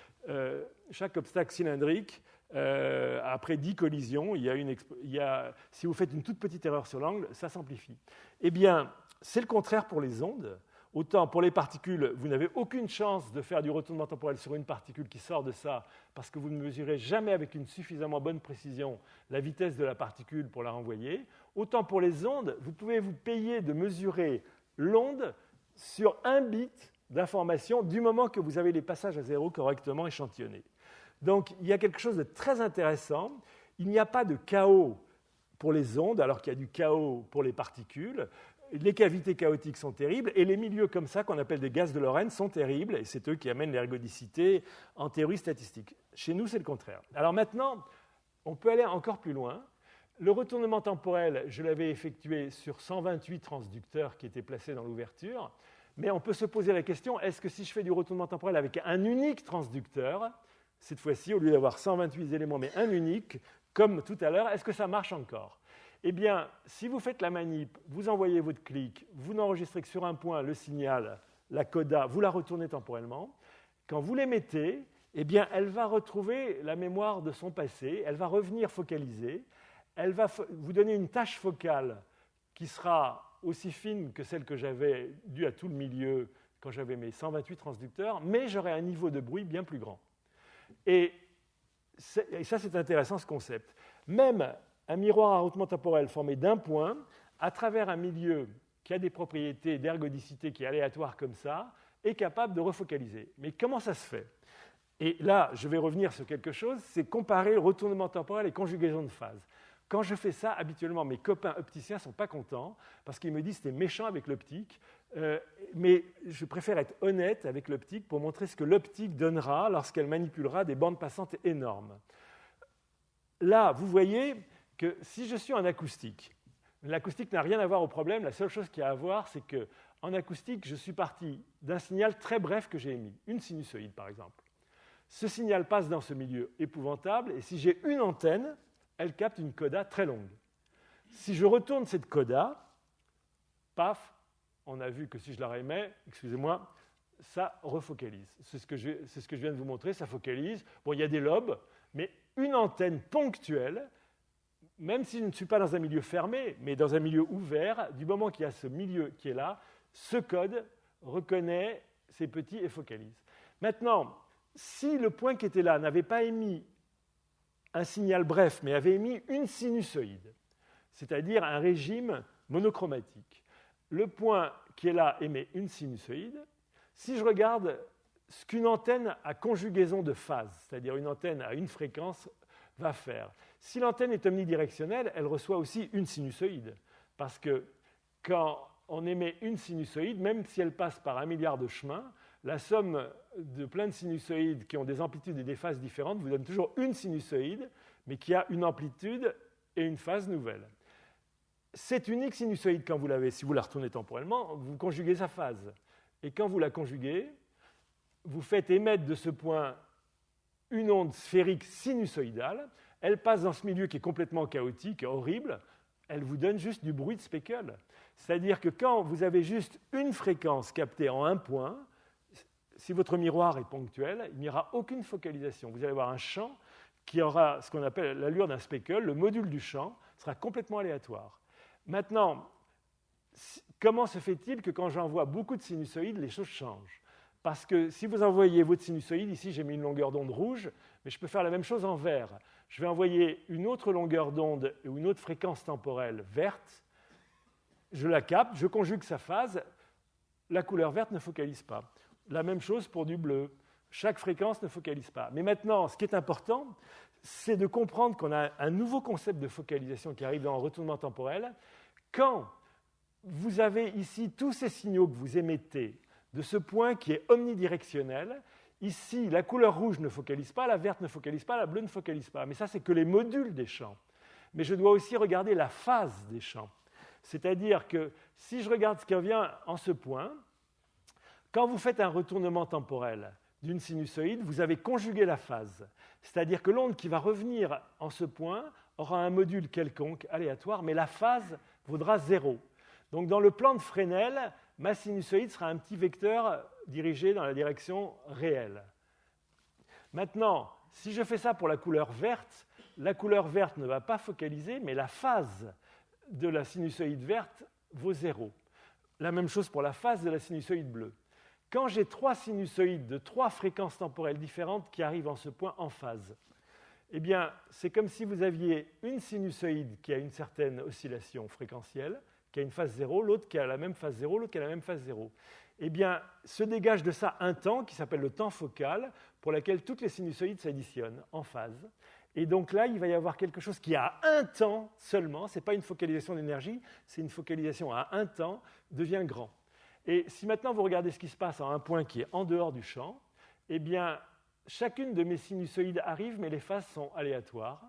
obstacle cylindrique, après 10 collisions, si vous faites une toute petite erreur sur l'angle, ça s'amplifie. Eh bien, c'est le contraire pour les ondes. Autant pour les particules, vous n'avez aucune chance de faire du retournement temporel sur une particule qui sort de ça, parce que vous ne mesurez jamais avec une suffisamment bonne précision la vitesse de la particule pour la renvoyer. Autant pour les ondes, vous pouvez vous payer de mesurer l'onde sur un bit d'information du moment que vous avez les passages à zéro correctement échantillonnés. Donc, il y a quelque chose de très intéressant. Il n'y a pas de chaos pour les ondes, alors qu'il y a du chaos pour les particules. Les cavités chaotiques sont terribles, et les milieux comme ça, qu'on appelle des gaz de Lorentz, sont terribles, et c'est eux qui amènent l'ergodicité en théorie statistique. Chez nous, c'est le contraire. Alors maintenant, on peut aller encore plus loin. Le retournement temporel, je l'avais effectué sur 128 transducteurs qui étaient placés dans l'ouverture, mais on peut se poser la question, est-ce que si je fais du retournement temporel avec un unique transducteur, cette fois-ci, au lieu d'avoir 128 éléments, mais un unique, comme tout à l'heure, est-ce que ça marche encore ? Eh bien, si vous faites la manip, vous envoyez votre clic, vous n'enregistrez que sur un point le signal, la coda, vous la retournez temporellement. Quand vous l'émettez, eh bien, elle va retrouver la mémoire de son passé, elle va revenir focaliser, elle va vous donner une tâche focale qui sera aussi fine que celle que j'avais due à tout le milieu quand j'avais mes 128 transducteurs, mais j'aurai un niveau de bruit bien plus grand. Et ça, c'est intéressant, ce concept. Même un miroir à retournement temporel formé d'un point, à travers un milieu qui a des propriétés d'ergodicité qui est aléatoire comme ça, est capable de refocaliser. Mais comment ça se fait ? Et là, je vais revenir sur quelque chose, c'est comparer le retournement temporel et conjugaison de phase. Quand je fais ça, habituellement, mes copains opticiens ne sont pas contents parce qu'ils me disent que c'était méchant avec l'optique, mais je préfère être honnête avec l'optique pour montrer ce que l'optique donnera lorsqu'elle manipulera des bandes passantes énormes. Là, vous voyez que si je suis en acoustique, l'acoustique n'a rien à voir au problème, la seule chose qu'il y a à voir, c'est qu'en acoustique, je suis parti d'un signal très bref que j'ai émis, une sinusoïde par exemple. Ce signal passe dans ce milieu épouvantable, et si j'ai une antenne, elle capte une coda très longue. Si je retourne cette coda, paf, on a vu que si je la rémets, excusez-moi, ça refocalise. C'est ce que je viens de vous montrer, ça focalise. Bon, il y a des lobes, mais une antenne ponctuelle, même si je ne suis pas dans un milieu fermé, mais dans un milieu ouvert, du moment qu'il y a ce milieu qui est là, ce code reconnaît ces petits et focalise. Maintenant, si le point qui était là n'avait pas émis un signal bref, mais avait émis une sinusoïde, c'est-à-dire un régime monochromatique, le point qui est là émet une sinusoïde. Si je regarde ce qu'une antenne à conjugaison de phase, c'est-à-dire une antenne à une fréquence, va faire. Si l'antenne est omnidirectionnelle, elle reçoit aussi une sinusoïde. Parce que quand on émet une sinusoïde, même si elle passe par 1 milliard de chemins, la somme de plein de sinusoïdes qui ont des amplitudes et des phases différentes vous donne toujours une sinusoïde, mais qui a une amplitude et une phase nouvelle. Cette unique sinusoïde, quand vous l'avez, si vous la retournez temporellement, vous conjuguez sa phase. Et quand vous la conjuguez, vous faites émettre de ce point une onde sphérique sinusoïdale, elle passe dans ce milieu qui est complètement chaotique et horrible, elle vous donne juste du bruit de speckle. C'est-à-dire que quand vous avez juste une fréquence captée en un point, si votre miroir est ponctuel, il n'y aura aucune focalisation. Vous allez avoir un champ qui aura ce qu'on appelle l'allure d'un speckle, le module du champ sera complètement aléatoire. Maintenant, comment se fait-il que quand j'envoie beaucoup de sinusoïdes, les choses changent ? Parce que si vous envoyez votre sinusoïde, ici j'ai mis une longueur d'onde rouge, mais je peux faire la même chose en vert. Je vais envoyer une autre longueur d'onde ou une autre fréquence temporelle verte, je la capte, je conjugue sa phase, la couleur verte ne focalise pas. La même chose pour du bleu, chaque fréquence ne focalise pas. Mais maintenant, ce qui est important, c'est de comprendre qu'on a un nouveau concept de focalisation qui arrive dans le retournement temporel. Quand vous avez ici tous ces signaux que vous émettez de ce point qui est omnidirectionnel, ici, la couleur rouge ne focalise pas, la verte ne focalise pas, la bleue ne focalise pas. Mais ça, c'est que les modules des champs. Mais je dois aussi regarder la phase des champs. C'est-à-dire que si je regarde ce qui revient en ce point, quand vous faites un retournement temporel d'une sinusoïde, vous avez conjugué la phase. C'est-à-dire que l'onde qui va revenir en ce point aura un module quelconque, aléatoire, mais la phase vaudra 0. Donc dans le plan de Fresnel, ma sinusoïde sera un petit vecteur dirigé dans la direction réelle. Maintenant, si je fais ça pour la couleur verte ne va pas focaliser, mais la phase de la sinusoïde verte vaut 0. La même chose pour la phase de la sinusoïde bleue. Quand j'ai 3 sinusoïdes de 3 fréquences temporelles différentes qui arrivent en ce point en phase, eh bien, c'est comme si vous aviez une sinusoïde qui a une certaine oscillation fréquentielle, qui a une phase 0, l'autre qui a la même phase 0, l'autre qui a la même phase 0. Eh bien, se dégage de ça un temps qui s'appelle le temps focal, pour lequel toutes les sinusoïdes s'additionnent en phase. Et donc là, il va y avoir quelque chose qui, à un temps seulement, ce n'est pas une focalisation d'énergie, c'est une focalisation à un temps, devient grand. Et si maintenant vous regardez ce qui se passe à un point qui est en dehors du champ, eh bien, chacune de mes sinusoïdes arrive, mais les phases sont aléatoires.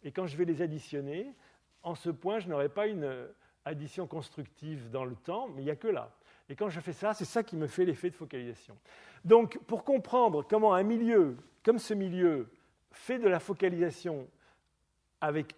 Et quand je vais les additionner, en ce point, je n'aurai pas une addition constructive dans le temps, mais il n'y a que là. Et quand je fais ça, c'est ça qui me fait l'effet de focalisation. Donc, pour comprendre comment un milieu, comme ce milieu, fait de la focalisation avec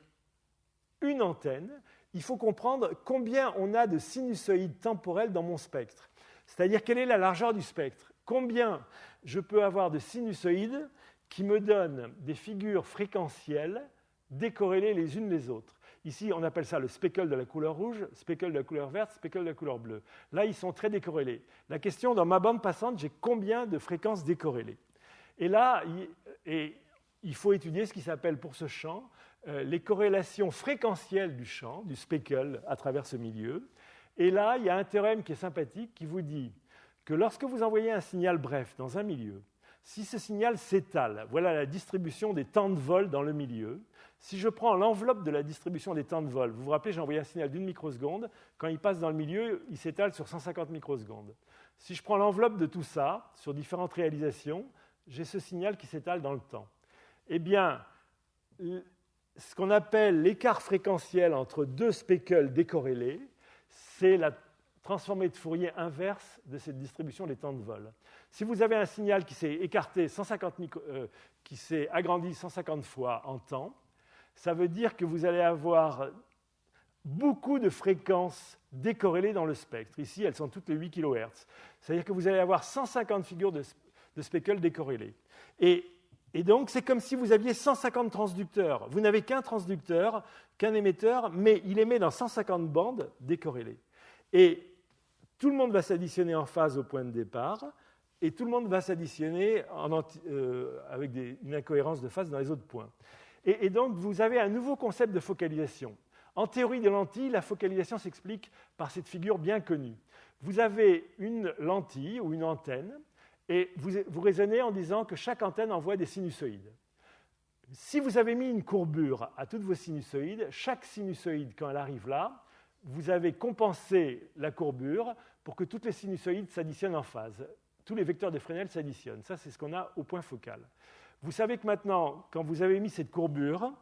une antenne, il faut comprendre combien on a de sinusoïdes temporelles dans mon spectre. C'est-à-dire, quelle est la largeur du spectre? Combien je peux avoir de sinusoïdes qui me donnent des figures fréquentielles décorrélées les unes les autres. Ici, on appelle ça le speckle de la couleur rouge, speckle de la couleur verte, speckle de la couleur bleue. Là, ils sont très décorrélés. La question, dans ma bande passante, j'ai combien de fréquences décorrélées? Et là, il faut étudier ce qui s'appelle pour ce champ les corrélations fréquentielles du champ, du speckle, à travers ce milieu. Et là, il y a un théorème qui est sympathique qui vous dit que lorsque vous envoyez un signal bref dans un milieu, si ce signal s'étale, voilà la distribution des temps de vol dans le milieu. Si je prends l'enveloppe de la distribution des temps de vol, vous vous rappelez, j'ai envoyé un signal d'1 microseconde, quand il passe dans le milieu, il s'étale sur 150 microsecondes. Si je prends l'enveloppe de tout ça, sur différentes réalisations, j'ai ce signal qui s'étale dans le temps. Eh bien, ce qu'on appelle l'écart fréquentiel entre deux speckles décorrélés, c'est la transformée de Fourier inverse de cette distribution des temps de vol. Si vous avez un signal qui s'est écarté qui s'est agrandi 150 fois en temps, ça veut dire que vous allez avoir beaucoup de fréquences décorrélées dans le spectre. Ici, elles sont toutes les 8 kHz. C'est-à-dire que vous allez avoir 150 figures de speckles décorrélées. Et donc, c'est comme si vous aviez 150 transducteurs. Vous n'avez qu'un transducteur, qu'un émetteur, mais il émet dans 150 bandes décorrélées. Et tout le monde va s'additionner en phase au point de départ, et tout le monde va s'additionner avec une incohérence de phase dans les autres points. Et donc, vous avez un nouveau concept de focalisation. En théorie des lentilles, la focalisation s'explique par cette figure bien connue. Vous avez une lentille ou une antenne, et vous raisonnez en disant que chaque antenne envoie des sinusoïdes. Si vous avez mis une courbure à toutes vos sinusoïdes, chaque sinusoïde, quand elle arrive là, vous avez compensé la courbure pour que toutes les sinusoïdes s'additionnent en phase. Tous les vecteurs de Fresnel s'additionnent. Ça, c'est ce qu'on a au point focal. Vous savez que maintenant, quand vous avez mis cette courbure,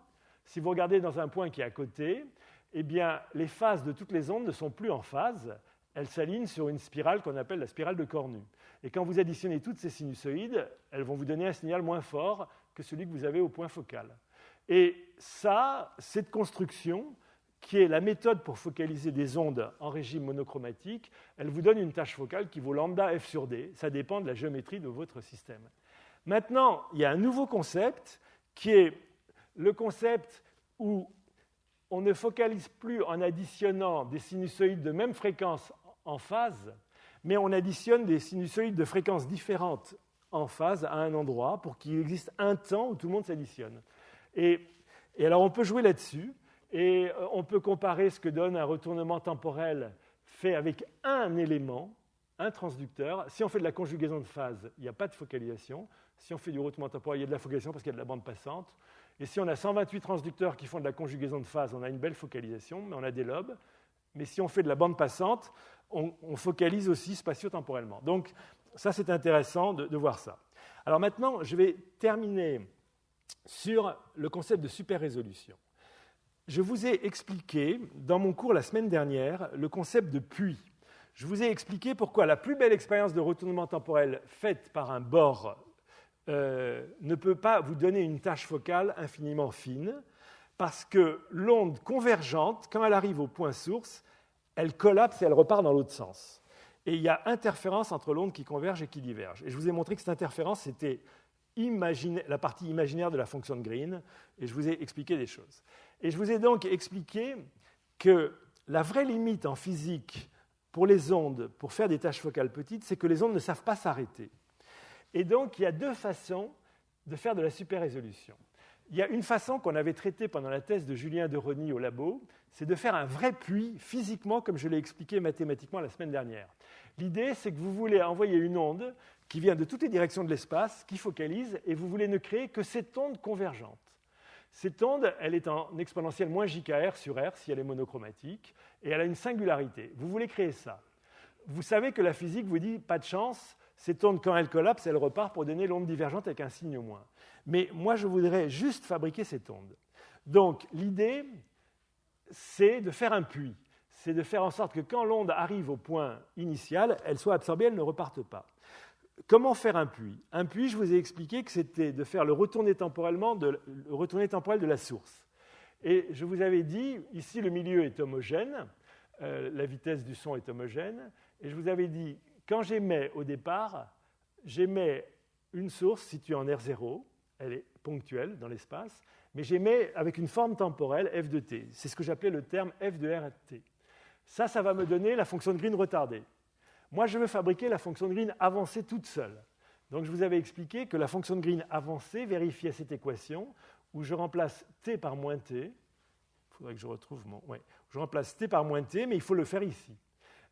si vous regardez dans un point qui est à côté, eh bien, les phases de toutes les ondes ne sont plus en phase. Elles s'alignent sur une spirale qu'on appelle la spirale de Cornu. Et quand vous additionnez toutes ces sinusoïdes, elles vont vous donner un signal moins fort que celui que vous avez au point focal. Et ça, cette construction, qui est la méthode pour focaliser des ondes en régime monochromatique, elle vous donne une tâche focale qui vaut lambda f sur d. Ça dépend de la géométrie de votre système. Maintenant, il y a un nouveau concept qui est le concept où on ne focalise plus en additionnant des sinusoïdes de même fréquence en phase, mais on additionne des sinusoïdes de fréquences différentes en phase à un endroit pour qu'il existe un temps où tout le monde s'additionne. Et alors on peut jouer là-dessus, et on peut comparer ce que donne un retournement temporel fait avec un élément, un transducteur. Si on fait de la conjugaison de phase, il n'y a pas de focalisation. Si on fait du retournement temporel, il y a de la focalisation parce qu'il y a de la bande passante. Et si on a 128 transducteurs qui font de la conjugaison de phase, on a une belle focalisation, mais on a des lobes. Mais si on fait de la bande passante, on focalise aussi spatio-temporellement. Donc ça, c'est intéressant de voir ça. Alors maintenant, je vais terminer sur le concept de super-résolution. Je vous ai expliqué, dans mon cours la semaine dernière, le concept de puits. Je vous ai expliqué pourquoi la plus belle expérience de retournement temporel faite par un bore ne peut pas vous donner une tâche focale infiniment fine, parce que l'onde convergente, quand elle arrive au point source, elle collapse et elle repart dans l'autre sens. Et il y a interférence entre l'onde qui converge et qui diverge. Et je vous ai montré que cette interférence, c'était la partie imaginaire de la fonction de Green, et je vous ai expliqué des choses. Et je vous ai donc expliqué que la vraie limite en physique pour les ondes, pour faire des tâches focales petites, c'est que les ondes ne savent pas s'arrêter. Et donc, il y a deux façons de faire de la super-résolution. Il y a une façon qu'on avait traitée pendant la thèse de Julien de Rosny au labo, c'est de faire un vrai puits physiquement, comme je l'ai expliqué mathématiquement la semaine dernière. L'idée, c'est que vous voulez envoyer une onde qui vient de toutes les directions de l'espace, qui focalise, et vous voulez ne créer que cette onde convergente. Cette onde, elle est en exponentielle moins jkr sur r si elle est monochromatique, et elle a une singularité. Vous voulez créer ça. Vous savez que la physique vous dit, pas de chance, cette onde, quand elle collapse, elle repart pour donner l'onde divergente avec un signe moins. Mais moi, je voudrais juste fabriquer cette onde. Donc, l'idée, c'est de faire un puits. C'est de faire en sorte que quand l'onde arrive au point initial, elle soit absorbée, elle ne reparte pas. Comment faire un puits? Un puits, je vous ai expliqué que c'était de faire le retourné temporel de la source. Et je vous avais dit, ici, le milieu est homogène, la vitesse du son est homogène, et je vous avais dit, quand j'émets au départ, j'émets une source située en R0, elle est ponctuelle dans l'espace, mais j'émets avec une forme temporelle f de t. C'est ce que j'appelais le terme f de r à t. Ça va me donner la fonction de Green retardée. Moi, je veux fabriquer la fonction de Green avancée toute seule. Donc, je vous avais expliqué que la fonction de Green avancée vérifiait cette équation où je remplace t par moins t. Il faudrait que je retrouve mon... Ouais. Je remplace t par moins t, mais il faut le faire ici.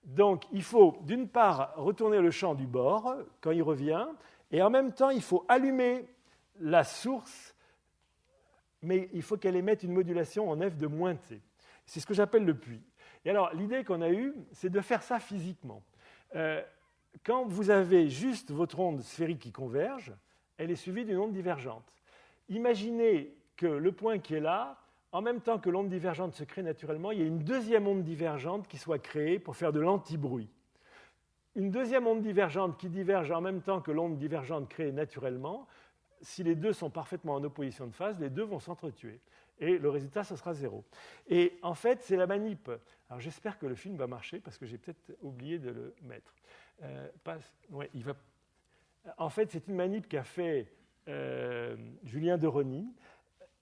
Donc, il faut, d'une part, retourner le champ du bord quand il revient, et en même temps, il faut allumer la source, mais il faut qu'elle émette une modulation en f de moins t. C'est ce que j'appelle le puits. Et alors, l'idée qu'on a eue, c'est de faire ça physiquement. Quand vous avez juste votre onde sphérique qui converge, elle est suivie d'une onde divergente. Imaginez que le point qui est là, en même temps que l'onde divergente se crée naturellement, il y a une deuxième onde divergente qui soit créée pour faire de l'anti-bruit. Une deuxième onde divergente qui diverge en même temps que l'onde divergente créée naturellement, si les deux sont parfaitement en opposition de phase, les deux vont s'entretuer. Et le résultat, ce sera 0. Et en fait, c'est la manip. Alors j'espère que le film va marcher, parce que j'ai peut-être oublié de le mettre. En fait, c'est une manip qu'a fait Julien de Rosny.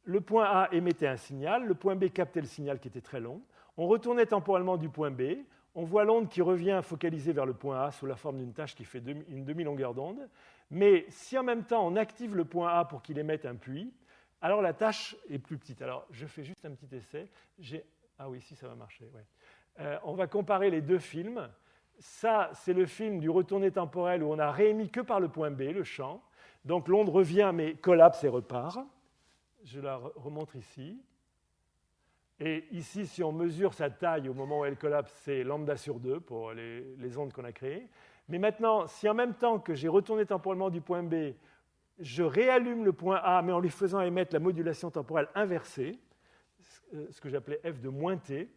Le point A émettait un signal, le point B captait le signal qui était très long. On retournait temporellement du point B, on voit l'onde qui revient focalisée vers le point A sous la forme d'une tâche qui fait une demi-longueur d'onde. Mais si en même temps on active le point A pour qu'il émette un puits, alors la tâche est plus petite. Alors je fais juste un petit essai. Ah oui, si ça va marcher. Ouais. On va comparer les deux films. Ça, c'est le film du retourné temporel où on n'a réémis que par le point B, le champ. Donc l'onde revient mais collapse et repart. Je la remontre ici. Et ici, si on mesure sa taille au moment où elle collapse, c'est lambda sur 2 pour les ondes qu'on a créées. Mais maintenant, si en même temps que j'ai retourné temporellement du point B, je réallume le point A, mais en lui faisant émettre la modulation temporelle inversée, ce que j'appelais f de moins t,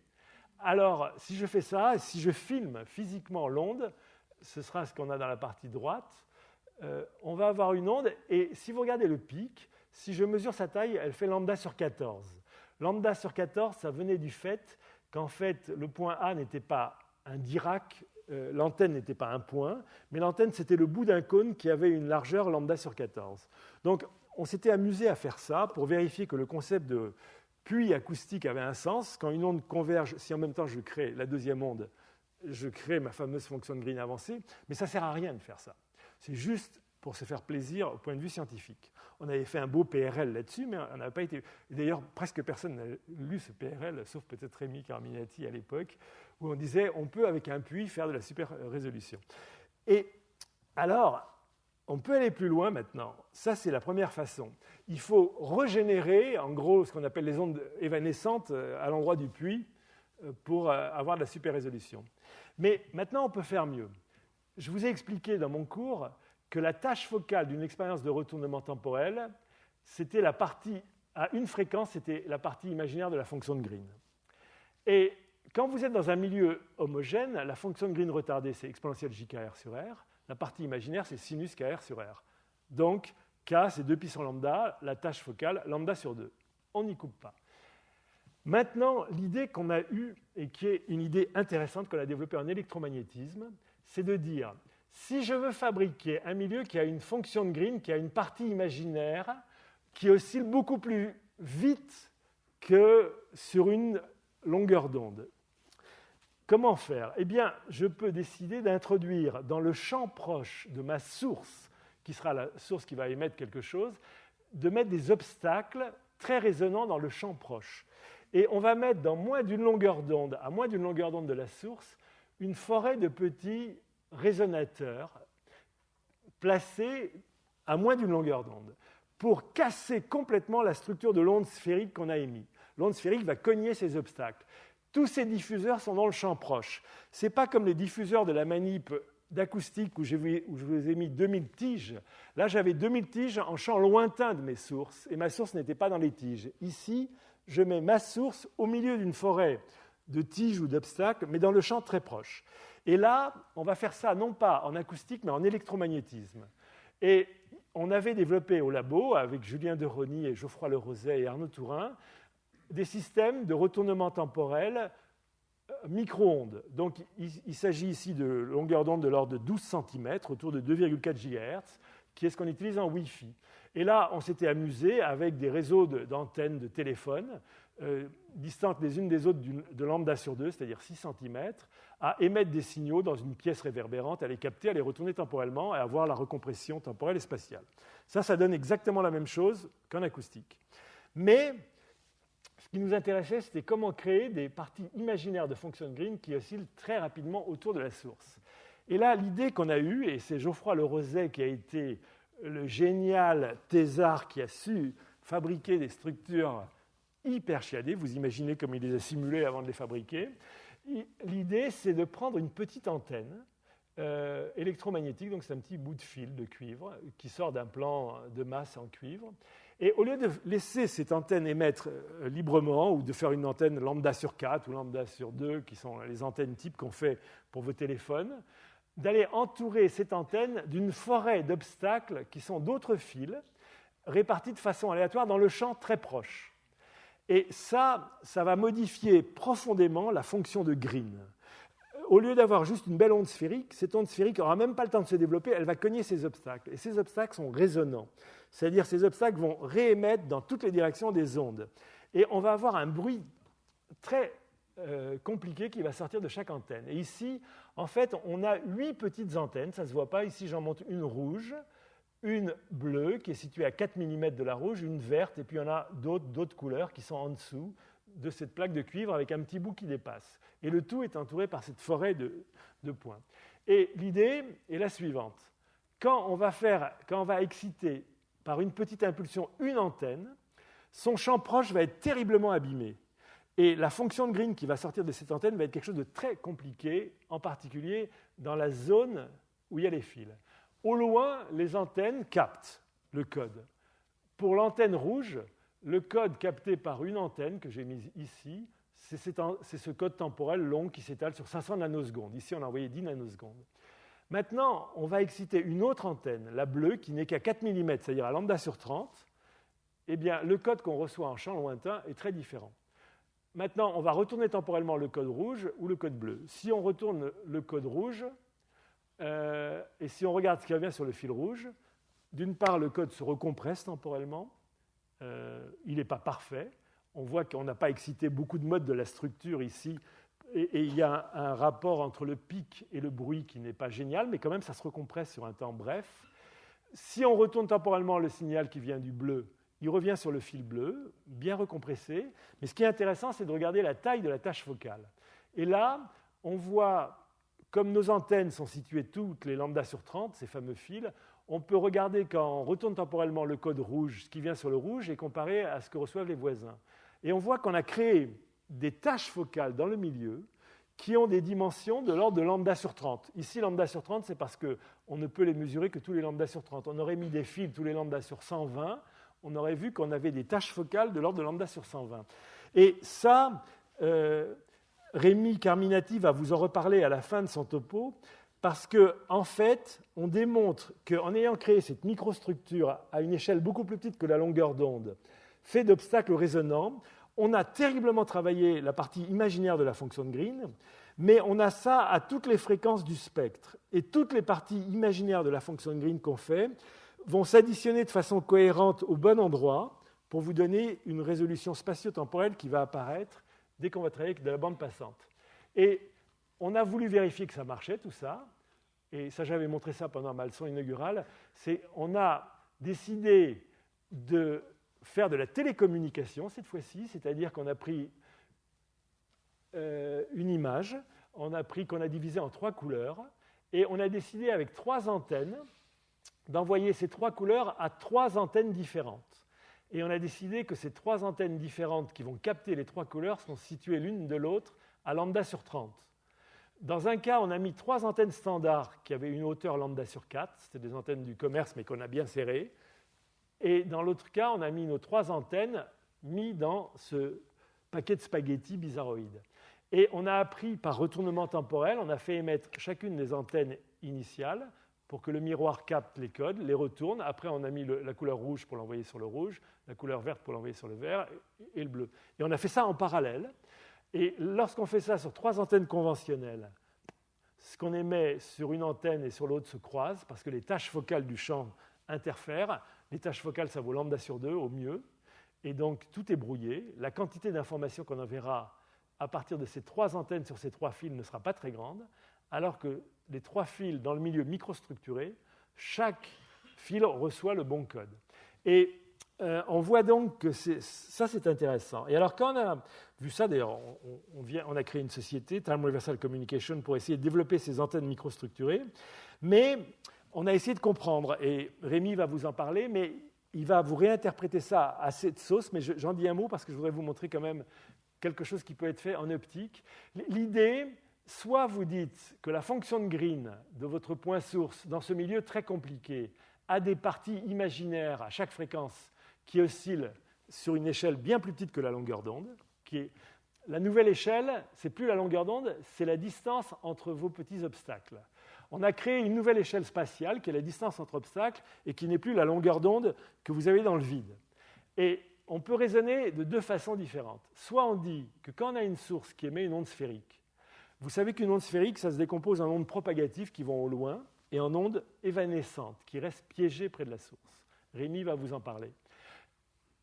alors si je fais ça, et si je filme physiquement l'onde, ce sera ce qu'on a dans la partie droite, on va avoir une onde, et si vous regardez le pic, si je mesure sa taille, elle fait lambda sur 14. Lambda sur 14, ça venait du fait qu'en fait, le point A n'était pas un Dirac, l'antenne n'était pas un point, mais l'antenne, c'était le bout d'un cône qui avait une largeur lambda sur 14. Donc, on s'était amusé à faire ça pour vérifier que le concept de puits acoustique avait un sens. Quand une onde converge, si en même temps je crée la deuxième onde, je crée ma fameuse fonction de Green avancée, mais ça ne sert à rien de faire ça. C'est juste pour se faire plaisir au point de vue scientifique. On avait fait un beau PRL là-dessus, mais on n'a pas été... D'ailleurs, presque personne n'a lu ce PRL, sauf peut-être Rémi Carminati à l'époque, où on disait on peut, avec un puits, faire de la super résolution. Et alors, on peut aller plus loin maintenant. Ça, c'est la première façon. Il faut régénérer, en gros, ce qu'on appelle les ondes évanescentes à l'endroit du puits pour avoir de la super résolution. Mais maintenant, on peut faire mieux. Je vous ai expliqué dans mon cours que la tâche focale d'une expérience de retournement temporel, c'était la partie, à une fréquence, c'était la partie imaginaire de la fonction de Green. Et quand vous êtes dans un milieu homogène, la fonction de Green retardée, c'est exponentielle jkr sur r. La partie imaginaire, c'est sinus kr sur r. Donc, k, c'est 2 pi sur lambda, la tâche focale, lambda sur 2. On n'y coupe pas. Maintenant, l'idée qu'on a eue, et qui est une idée intéressante qu'on a développée en électromagnétisme, c'est de dire, si je veux fabriquer un milieu qui a une fonction de Green, qui a une partie imaginaire, qui oscille beaucoup plus vite que sur une longueur d'onde, comment faire? Eh bien, je peux décider d'introduire dans le champ proche de ma source, qui sera la source qui va émettre quelque chose, de mettre des obstacles très résonnants dans le champ proche. Et on va mettre dans moins d'une longueur d'onde, à moins d'une longueur d'onde de la source, une forêt de petits résonateurs placés à moins d'une longueur d'onde pour casser complètement la structure de l'onde sphérique qu'on a émise. L'onde sphérique va cogner ces obstacles. Tous ces diffuseurs sont dans le champ proche. Ce n'est pas comme les diffuseurs de la manip d'acoustique où je vous ai mis 2000 tiges. Là, j'avais 2000 tiges en champ lointain de mes sources, et ma source n'était pas dans les tiges. Ici, je mets ma source au milieu d'une forêt de tiges ou d'obstacles, mais dans le champ très proche. Et là, on va faire ça non pas en acoustique, mais en électromagnétisme. Et on avait développé au labo, avec Julien Deroni et Geoffroy Lerozet et Arnaud Tourin, des systèmes de retournement temporel micro-ondes. Donc, il s'agit ici de longueur d'onde de l'ordre de 12 cm, autour de 2,4 GHz, qui est ce qu'on utilise en Wi-Fi. Et là, on s'était amusé avec des réseaux d'antennes de téléphone, distantes les unes des autres de lambda sur 2, c'est-à-dire 6 cm, à émettre des signaux dans une pièce réverbérante, à les capter, à les retourner temporellement et à avoir la recompression temporelle et spatiale. Ça donne exactement la même chose qu'en acoustique. Mais ce qui nous intéressait, c'était comment créer des parties imaginaires de fonction de Green qui oscillent très rapidement autour de la source. Et là, l'idée qu'on a eue, et c'est Geoffroy Lerozet qui a été le génial thésard qui a su fabriquer des structures hyper chiadées, vous imaginez comme il les a simulées avant de les fabriquer. L'idée, c'est de prendre une petite antenne électromagnétique, donc c'est un petit bout de fil de cuivre qui sort d'un plan de masse en cuivre. Et au lieu de laisser cette antenne émettre librement ou de faire une antenne lambda sur 4 ou lambda sur 2, qui sont les antennes types qu'on fait pour vos téléphones, d'aller entourer cette antenne d'une forêt d'obstacles qui sont d'autres fils répartis de façon aléatoire dans le champ très proche. Et ça va modifier profondément la fonction de Green. Au lieu d'avoir juste une belle onde sphérique, cette onde sphérique n'aura même pas le temps de se développer, elle va cogner ces obstacles. Et ces obstacles sont résonnants. C'est-à-dire que ces obstacles vont réémettre dans toutes les directions des ondes. Et on va avoir un bruit très compliqué qui va sortir de chaque antenne. Et ici, en fait, on a 8 petites antennes, ça ne se voit pas. Ici, j'en montre une rouge, une bleue qui est située à 4 mm de la rouge, une verte, et puis il y en a d'autres couleurs qui sont en dessous de cette plaque de cuivre avec un petit bout qui dépasse. Et le tout est entouré par cette forêt de points. Et l'idée est la suivante. Quand on va exciter par une petite impulsion une antenne, son champ proche va être terriblement abîmé. Et la fonction de Green qui va sortir de cette antenne va être quelque chose de très compliqué, en particulier dans la zone où il y a les fils. Au loin, les antennes captent le code. Pour l'antenne rouge, le code capté par une antenne que j'ai mise ici, c'est ce code temporel long qui s'étale sur 500 nanosecondes. Ici, on a envoyé 10 nanosecondes. Maintenant, on va exciter une autre antenne, la bleue, qui n'est qu'à 4 mm, c'est-à-dire à lambda sur 30. Eh bien, le code qu'on reçoit en champ lointain est très différent. Maintenant, on va retourner temporellement le code rouge ou le code bleu. Si on retourne le code rouge, et si on regarde ce qui revient sur le fil rouge, d'une part, le code se recompresse temporellement. Il n'est pas parfait. On voit qu'on n'a pas excité beaucoup de modes de la structure ici, et il y a un rapport entre le pic et le bruit qui n'est pas génial, mais quand même, ça se recompresse sur un temps bref. Si on retourne temporellement le signal qui vient du bleu, il revient sur le fil bleu, bien recompressé. Mais ce qui est intéressant, c'est de regarder la taille de la tâche focale. Et là, on voit, comme nos antennes sont situées toutes les lambda sur 30, ces fameux fils, on peut regarder quand on retourne temporellement le code rouge, ce qui vient sur le rouge, et comparer à ce que reçoivent les voisins. Et on voit qu'on a créé des tâches focales dans le milieu qui ont des dimensions de l'ordre de lambda sur 30. Ici, lambda sur 30, c'est parce qu'on ne peut les mesurer que tous les lambda sur 30. On aurait mis des fils tous les lambda sur 120, on aurait vu qu'on avait des tâches focales de l'ordre de lambda sur 120. Et ça, Rémi Carminati va vous en reparler à la fin de son topo, parce qu'en fait, on démontre qu'en ayant créé cette microstructure à une échelle beaucoup plus petite que la longueur d'onde, fait d'obstacles résonnants, on a terriblement travaillé la partie imaginaire de la fonction de Green, mais on a ça à toutes les fréquences du spectre. Et toutes les parties imaginaires de la fonction de Green qu'on fait vont s'additionner de façon cohérente au bon endroit pour vous donner une résolution spatio-temporelle qui va apparaître dès qu'on va travailler avec de la bande passante. Et on a voulu vérifier que ça marchait, tout ça. Et ça, j'avais montré ça pendant ma leçon inaugurale. On a décidé de faire de la télécommunication cette fois-ci, c'est-à-dire qu'on a pris une image, qu'on a divisé en 3 couleurs, et on a décidé avec 3 antennes d'envoyer ces 3 couleurs à 3 antennes différentes. Et on a décidé que ces 3 antennes différentes qui vont capter les 3 couleurs sont situées l'une de l'autre à lambda sur 30. Dans un cas, on a mis 3 antennes standards qui avaient une hauteur lambda sur 4, c'était des antennes du commerce mais qu'on a bien serrées. Et dans l'autre cas, on a mis nos 3 antennes mis dans ce paquet de spaghettis bizarroïdes. Et on a appris par retournement temporel, on a fait émettre chacune des antennes initiales pour que le miroir capte les codes, les retourne. Après, on a mis la couleur rouge pour l'envoyer sur le rouge, la couleur verte pour l'envoyer sur le vert et le bleu. Et on a fait ça en parallèle. Et lorsqu'on fait ça sur 3 antennes conventionnelles, ce qu'on émet sur une antenne et sur l'autre se croise parce que les tâches focales du champ interfèrent. Les tâches focales, ça vaut lambda sur 2 au mieux. Et donc, tout est brouillé. La quantité d'informations qu'on enverra à partir de ces 3 antennes sur ces 3 fils ne sera pas très grande, alors que les 3 fils dans le milieu microstructuré, chaque fil reçoit le bon code. Et on voit donc que ça, c'est intéressant. Et alors, quand on a vu ça, d'ailleurs, on a créé une société, Time Reversal Communication, pour essayer de développer ces antennes microstructurées, mais on a essayé de comprendre, et Rémi va vous en parler, mais il va vous réinterpréter ça à cette sauce, mais j'en dis un mot parce que je voudrais vous montrer quand même quelque chose qui peut être fait en optique. L'idée, soit vous dites que la fonction de Green de votre point source, dans ce milieu très compliqué, a des parties imaginaires à chaque fréquence qui oscillent sur une échelle bien plus petite que la longueur d'onde, qui est la nouvelle échelle, c'est plus la longueur d'onde, c'est la distance entre vos petits obstacles. On a créé une nouvelle échelle spatiale qui est la distance entre obstacles et qui n'est plus la longueur d'onde que vous avez dans le vide. Et on peut raisonner de 2 façons différentes. Soit on dit que quand on a une source qui émet une onde sphérique, vous savez qu'une onde sphérique, ça se décompose en ondes propagatives qui vont au loin et en ondes évanescentes qui restent piégées près de la source. Rémi va vous en parler.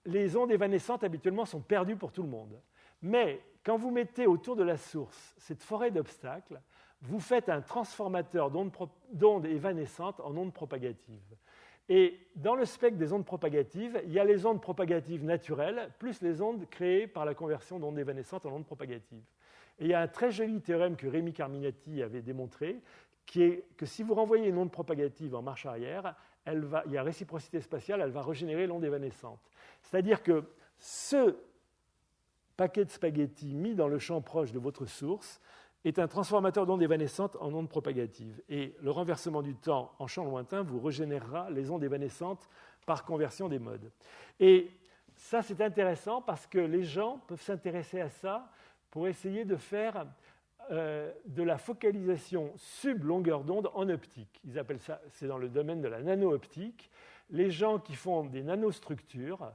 Les ondes évanescentes, habituellement, sont perdues pour tout le monde. Mais quand vous mettez autour de la source cette forêt d'obstacles, vous faites un transformateur d'ondes évanescentes en ondes propagatives. Et dans le spectre des ondes propagatives, il y a les ondes propagatives naturelles, plus les ondes créées par la conversion d'ondes évanescentes en ondes propagatives. Et il y a un très joli théorème que Rémi Carminati avait démontré, qui est que si vous renvoyez une onde propagative en marche arrière, il y a réciprocité spatiale, elle va régénérer l'onde évanescente. C'est-à-dire que ce paquet de spaghettis mis dans le champ proche de votre source est un transformateur d'ondes évanescentes en ondes propagatives. Et le renversement du temps en champ lointain vous régénérera les ondes évanescentes par conversion des modes. Et ça, c'est intéressant parce que les gens peuvent s'intéresser à ça pour essayer de faire de la focalisation sub-longueur d'onde en optique. Ils appellent ça, c'est dans le domaine de la nano-optique. Les gens qui font des nanostructures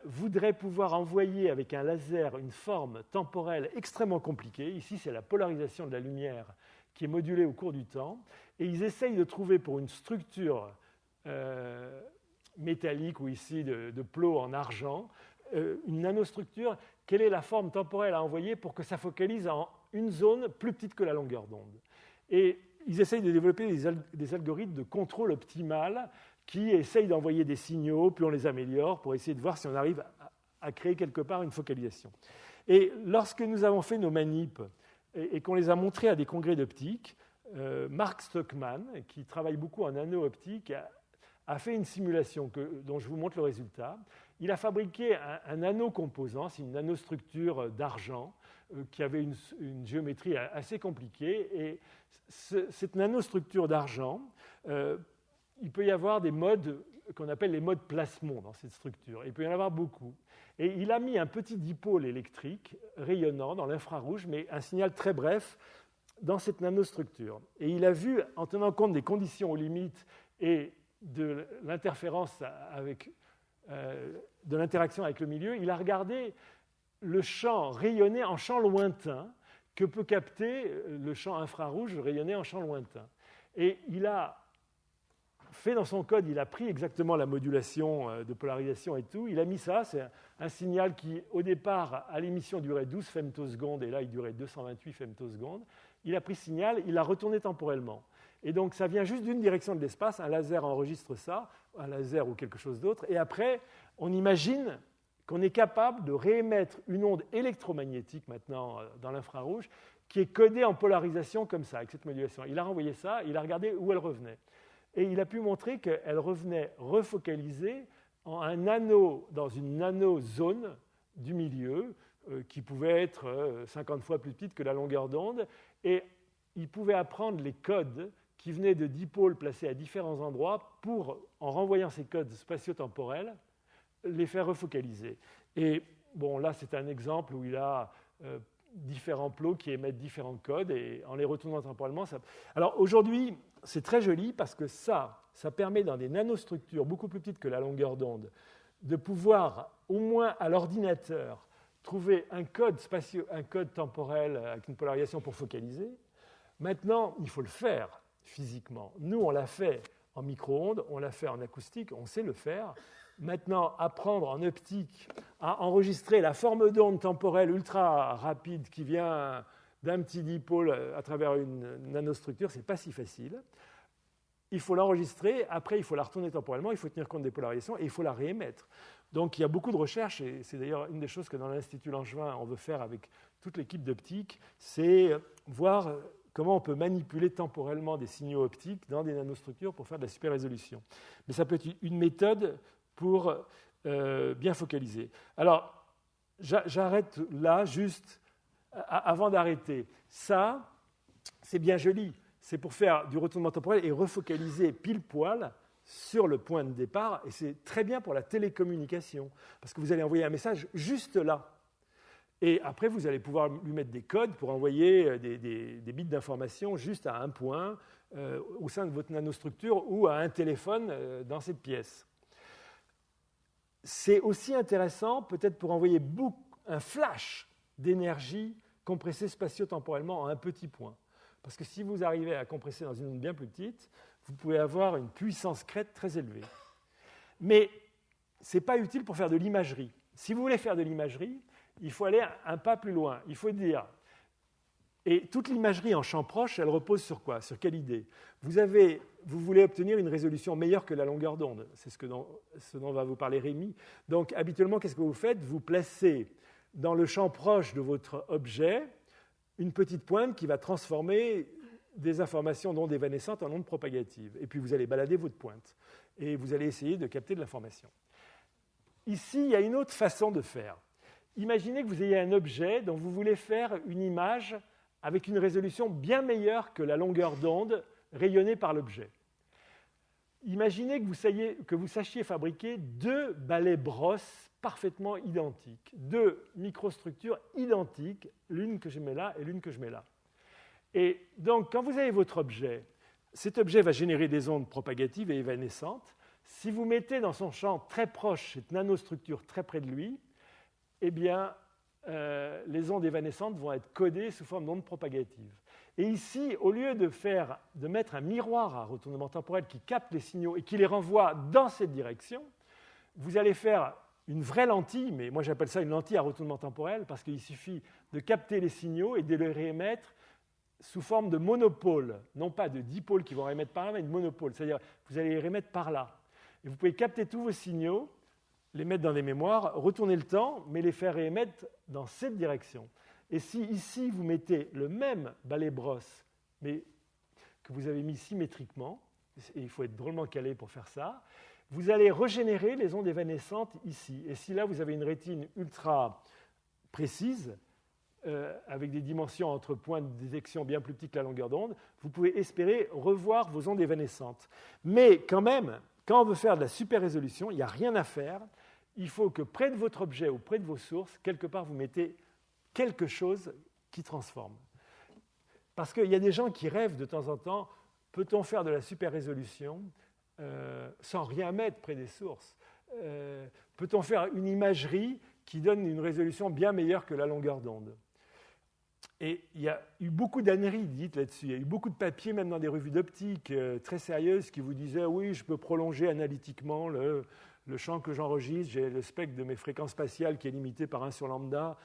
voudraient pouvoir envoyer avec un laser une forme temporelle extrêmement compliquée. Ici, c'est la polarisation de la lumière qui est modulée au cours du temps. Et ils essayent de trouver pour une structure métallique ou ici de plot en argent, une nanostructure, quelle est la forme temporelle à envoyer pour que ça focalise en une zone plus petite que la longueur d'onde. Et ils essayent de développer des algorithmes de contrôle optimal qui essayent d'envoyer des signaux, puis on les améliore pour essayer de voir si on arrive à créer quelque part une focalisation. Et lorsque nous avons fait nos manips et qu'on les a montrés à des congrès d'optique, Mark Stockman, qui travaille beaucoup en nano-optique, a fait une simulation dont je vous montre le résultat. Il a fabriqué un nanocomposant, c'est une nanostructure d'argent qui avait une géométrie assez compliquée. Et cette nanostructure d'argent, il peut y avoir des modes qu'on appelle les modes plasmons dans cette structure. Il peut y en avoir beaucoup. Et il a mis un petit dipôle électrique rayonnant dans l'infrarouge, mais un signal très bref dans cette nanostructure. Et il a vu, en tenant compte des conditions aux limites et de l'interférence de l'interaction avec le milieu, il a regardé le champ rayonné en champ lointain que peut capter le champ infrarouge rayonné en champ lointain. Et il a fait dans son code, il a pris exactement la modulation de polarisation et tout, il a mis ça, c'est un signal qui, au départ, à l'émission, durait 12 femtosecondes, et là, il durait 228 femtosecondes. Il a pris ce signal, il l'a retourné temporellement. Et donc, ça vient juste d'une direction de l'espace, un laser enregistre ça, un laser ou quelque chose d'autre, et après, on imagine qu'on est capable de réémettre une onde électromagnétique, maintenant, dans l'infrarouge, qui est codée en polarisation comme ça, avec cette modulation. Il a renvoyé ça, il a regardé où elle revenait. Et il a pu montrer qu'elle revenait refocalisée en un nano, dans une nanozone du milieu, qui pouvait être 50 fois plus petite que la longueur d'onde. Et il pouvait apprendre les codes qui venaient de dipôles placés à différents endroits pour, en renvoyant ces codes spatio-temporels, les faire refocaliser. Et bon, là, c'est un exemple où il a différents plots qui émettent différents codes, et en les retournant temporellement, ça... Alors aujourd'hui, c'est très joli parce que ça permet dans des nanostructures beaucoup plus petites que la longueur d'onde de pouvoir, au moins à l'ordinateur, trouver un code temporel avec une polarisation pour focaliser. Maintenant, il faut le faire physiquement. Nous, on l'a fait en micro-ondes, on l'a fait en acoustique, on sait le faire. Maintenant, apprendre en optique à enregistrer la forme d'onde temporelle ultra rapide qui vient d'un petit dipôle à travers une nanostructure, ce n'est pas si facile. Il faut l'enregistrer, après il faut la retourner temporellement, il faut tenir compte des polarisations et il faut la réémettre. Donc il y a beaucoup de recherches, et c'est d'ailleurs une des choses que dans l'Institut Langevin on veut faire avec toute l'équipe d'optique, c'est voir comment on peut manipuler temporellement des signaux optiques dans des nanostructures pour faire de la super résolution. Mais ça peut être une méthode pour bien focaliser. Alors, j'arrête là, juste avant d'arrêter. Ça, c'est bien joli. C'est pour faire du retournement temporel et refocaliser pile poil sur le point de départ. Et c'est très bien pour la télécommunication, parce que vous allez envoyer un message juste là. Et après, vous allez pouvoir lui mettre des codes pour envoyer des bits d'information juste à un point au sein de votre nanostructure ou à un téléphone dans cette pièce. C'est aussi intéressant, peut-être pour envoyer un flash d'énergie compressée spatio-temporellement à un petit point. Parce que si vous arrivez à compresser dans une onde bien plus petite, vous pouvez avoir une puissance crête très élevée. Mais ce n'est pas utile pour faire de l'imagerie. Si vous voulez faire de l'imagerie, il faut aller un pas plus loin. Il faut dire... Et toute l'imagerie en champ proche, elle repose sur quoi? Sur quelle idée? Vous voulez obtenir une résolution meilleure que la longueur d'onde. C'est ce dont va vous parler Rémi. Donc, habituellement, qu'est-ce que vous faites? Vous placez dans le champ proche de votre objet une petite pointe qui va transformer des informations d'ondes évanescentes en ondes propagatives. Et puis, vous allez balader votre pointe. Et vous allez essayer de capter de l'information. Ici, il y a une autre façon de faire. Imaginez que vous ayez un objet dont vous voulez faire une image avec une résolution bien meilleure que la longueur d'onde rayonnée par l'objet. Imaginez que vous sachiez fabriquer deux balais brosses parfaitement identiques, deux microstructures identiques, l'une que je mets là et l'une que je mets là. Et donc, quand vous avez votre objet, cet objet va générer des ondes propagatives et évanescentes. Si vous mettez dans son champ très proche cette nanostructure très près de lui, eh bien, les ondes évanescentes vont être codées sous forme d'ondes propagatives. Et ici, au lieu de mettre un miroir à retournement temporel qui capte les signaux et qui les renvoie dans cette direction, vous allez faire une vraie lentille, mais moi j'appelle ça une lentille à retournement temporel, parce qu'il suffit de capter les signaux et de les réémettre sous forme de monopôle, non pas de dipôles qui vont réémettre par là, mais de monopôle, c'est-à-dire que vous allez les réémettre par là. Et vous pouvez capter tous vos signaux, les mettre dans des mémoires, retourner le temps, mais les faire réémettre dans cette direction. Et si ici, vous mettez le même balai-brosse, mais que vous avez mis symétriquement, et il faut être drôlement calé pour faire ça, vous allez régénérer les ondes évanescentes ici. Et si là, vous avez une rétine ultra précise, avec des dimensions entre points de détection bien plus petits que la longueur d'onde, vous pouvez espérer revoir vos ondes évanescentes. Mais quand même, quand on veut faire de la super résolution, il n'y a rien à faire. Il faut que près de votre objet ou près de vos sources, quelque part, vous mettez quelque chose qui transforme. Parce qu'il y a des gens qui rêvent de temps en temps, peut-on faire de la super résolution sans rien mettre près des sources? Peut-on faire une imagerie qui donne une résolution bien meilleure que la longueur d'onde. Et il y a eu beaucoup d'âneries dites là-dessus. Il y a eu beaucoup de papiers, même dans des revues d'optique très sérieuses, qui vous disaient « oui, je peux prolonger analytiquement le champ que j'enregistre, j'ai le spectre de mes fréquences spatiales qui est limité par 1 sur lambda ».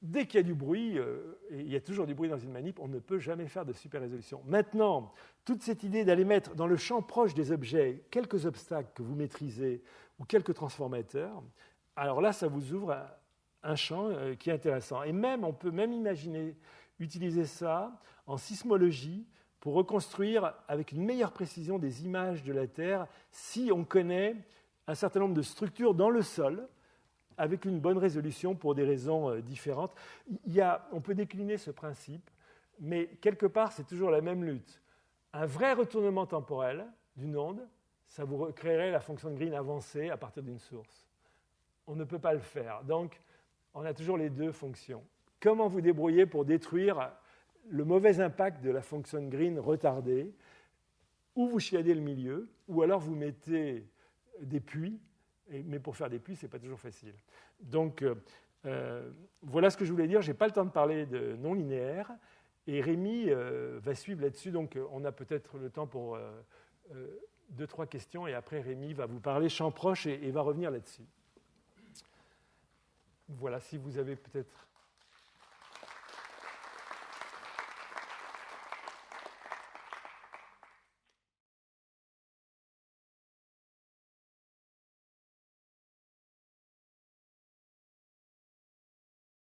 Dès qu'il y a du bruit, et il y a toujours du bruit dans une manip, on ne peut jamais faire de super résolution. Maintenant, toute cette idée d'aller mettre dans le champ proche des objets quelques obstacles que vous maîtrisez ou quelques transformateurs, alors là, ça vous ouvre un champ qui est intéressant. Et même, on peut même imaginer utiliser ça en sismologie pour reconstruire avec une meilleure précision des images de la Terre si on connaît un certain nombre de structures dans le sol avec une bonne résolution pour des raisons différentes. On peut décliner ce principe, mais quelque part, c'est toujours la même lutte. Un vrai retournement temporel d'une onde, ça vous créerait la fonction de Green avancée à partir d'une source. On ne peut pas le faire. Donc, on a toujours les deux fonctions. Comment vous débrouiller pour détruire le mauvais impact de la fonction de Green retardée, ou vous chiadez le milieu, ou alors vous mettez des puits, mais pour faire des puits, ce n'est pas toujours facile. Donc, voilà ce que je voulais dire. Je n'ai pas le temps de parler de non-linéaire, et Rémi va suivre là-dessus. Donc, on a peut-être le temps pour 2-3 questions, et après, Rémi va vous parler champ proche et va revenir là-dessus. Voilà, si vous avez peut-être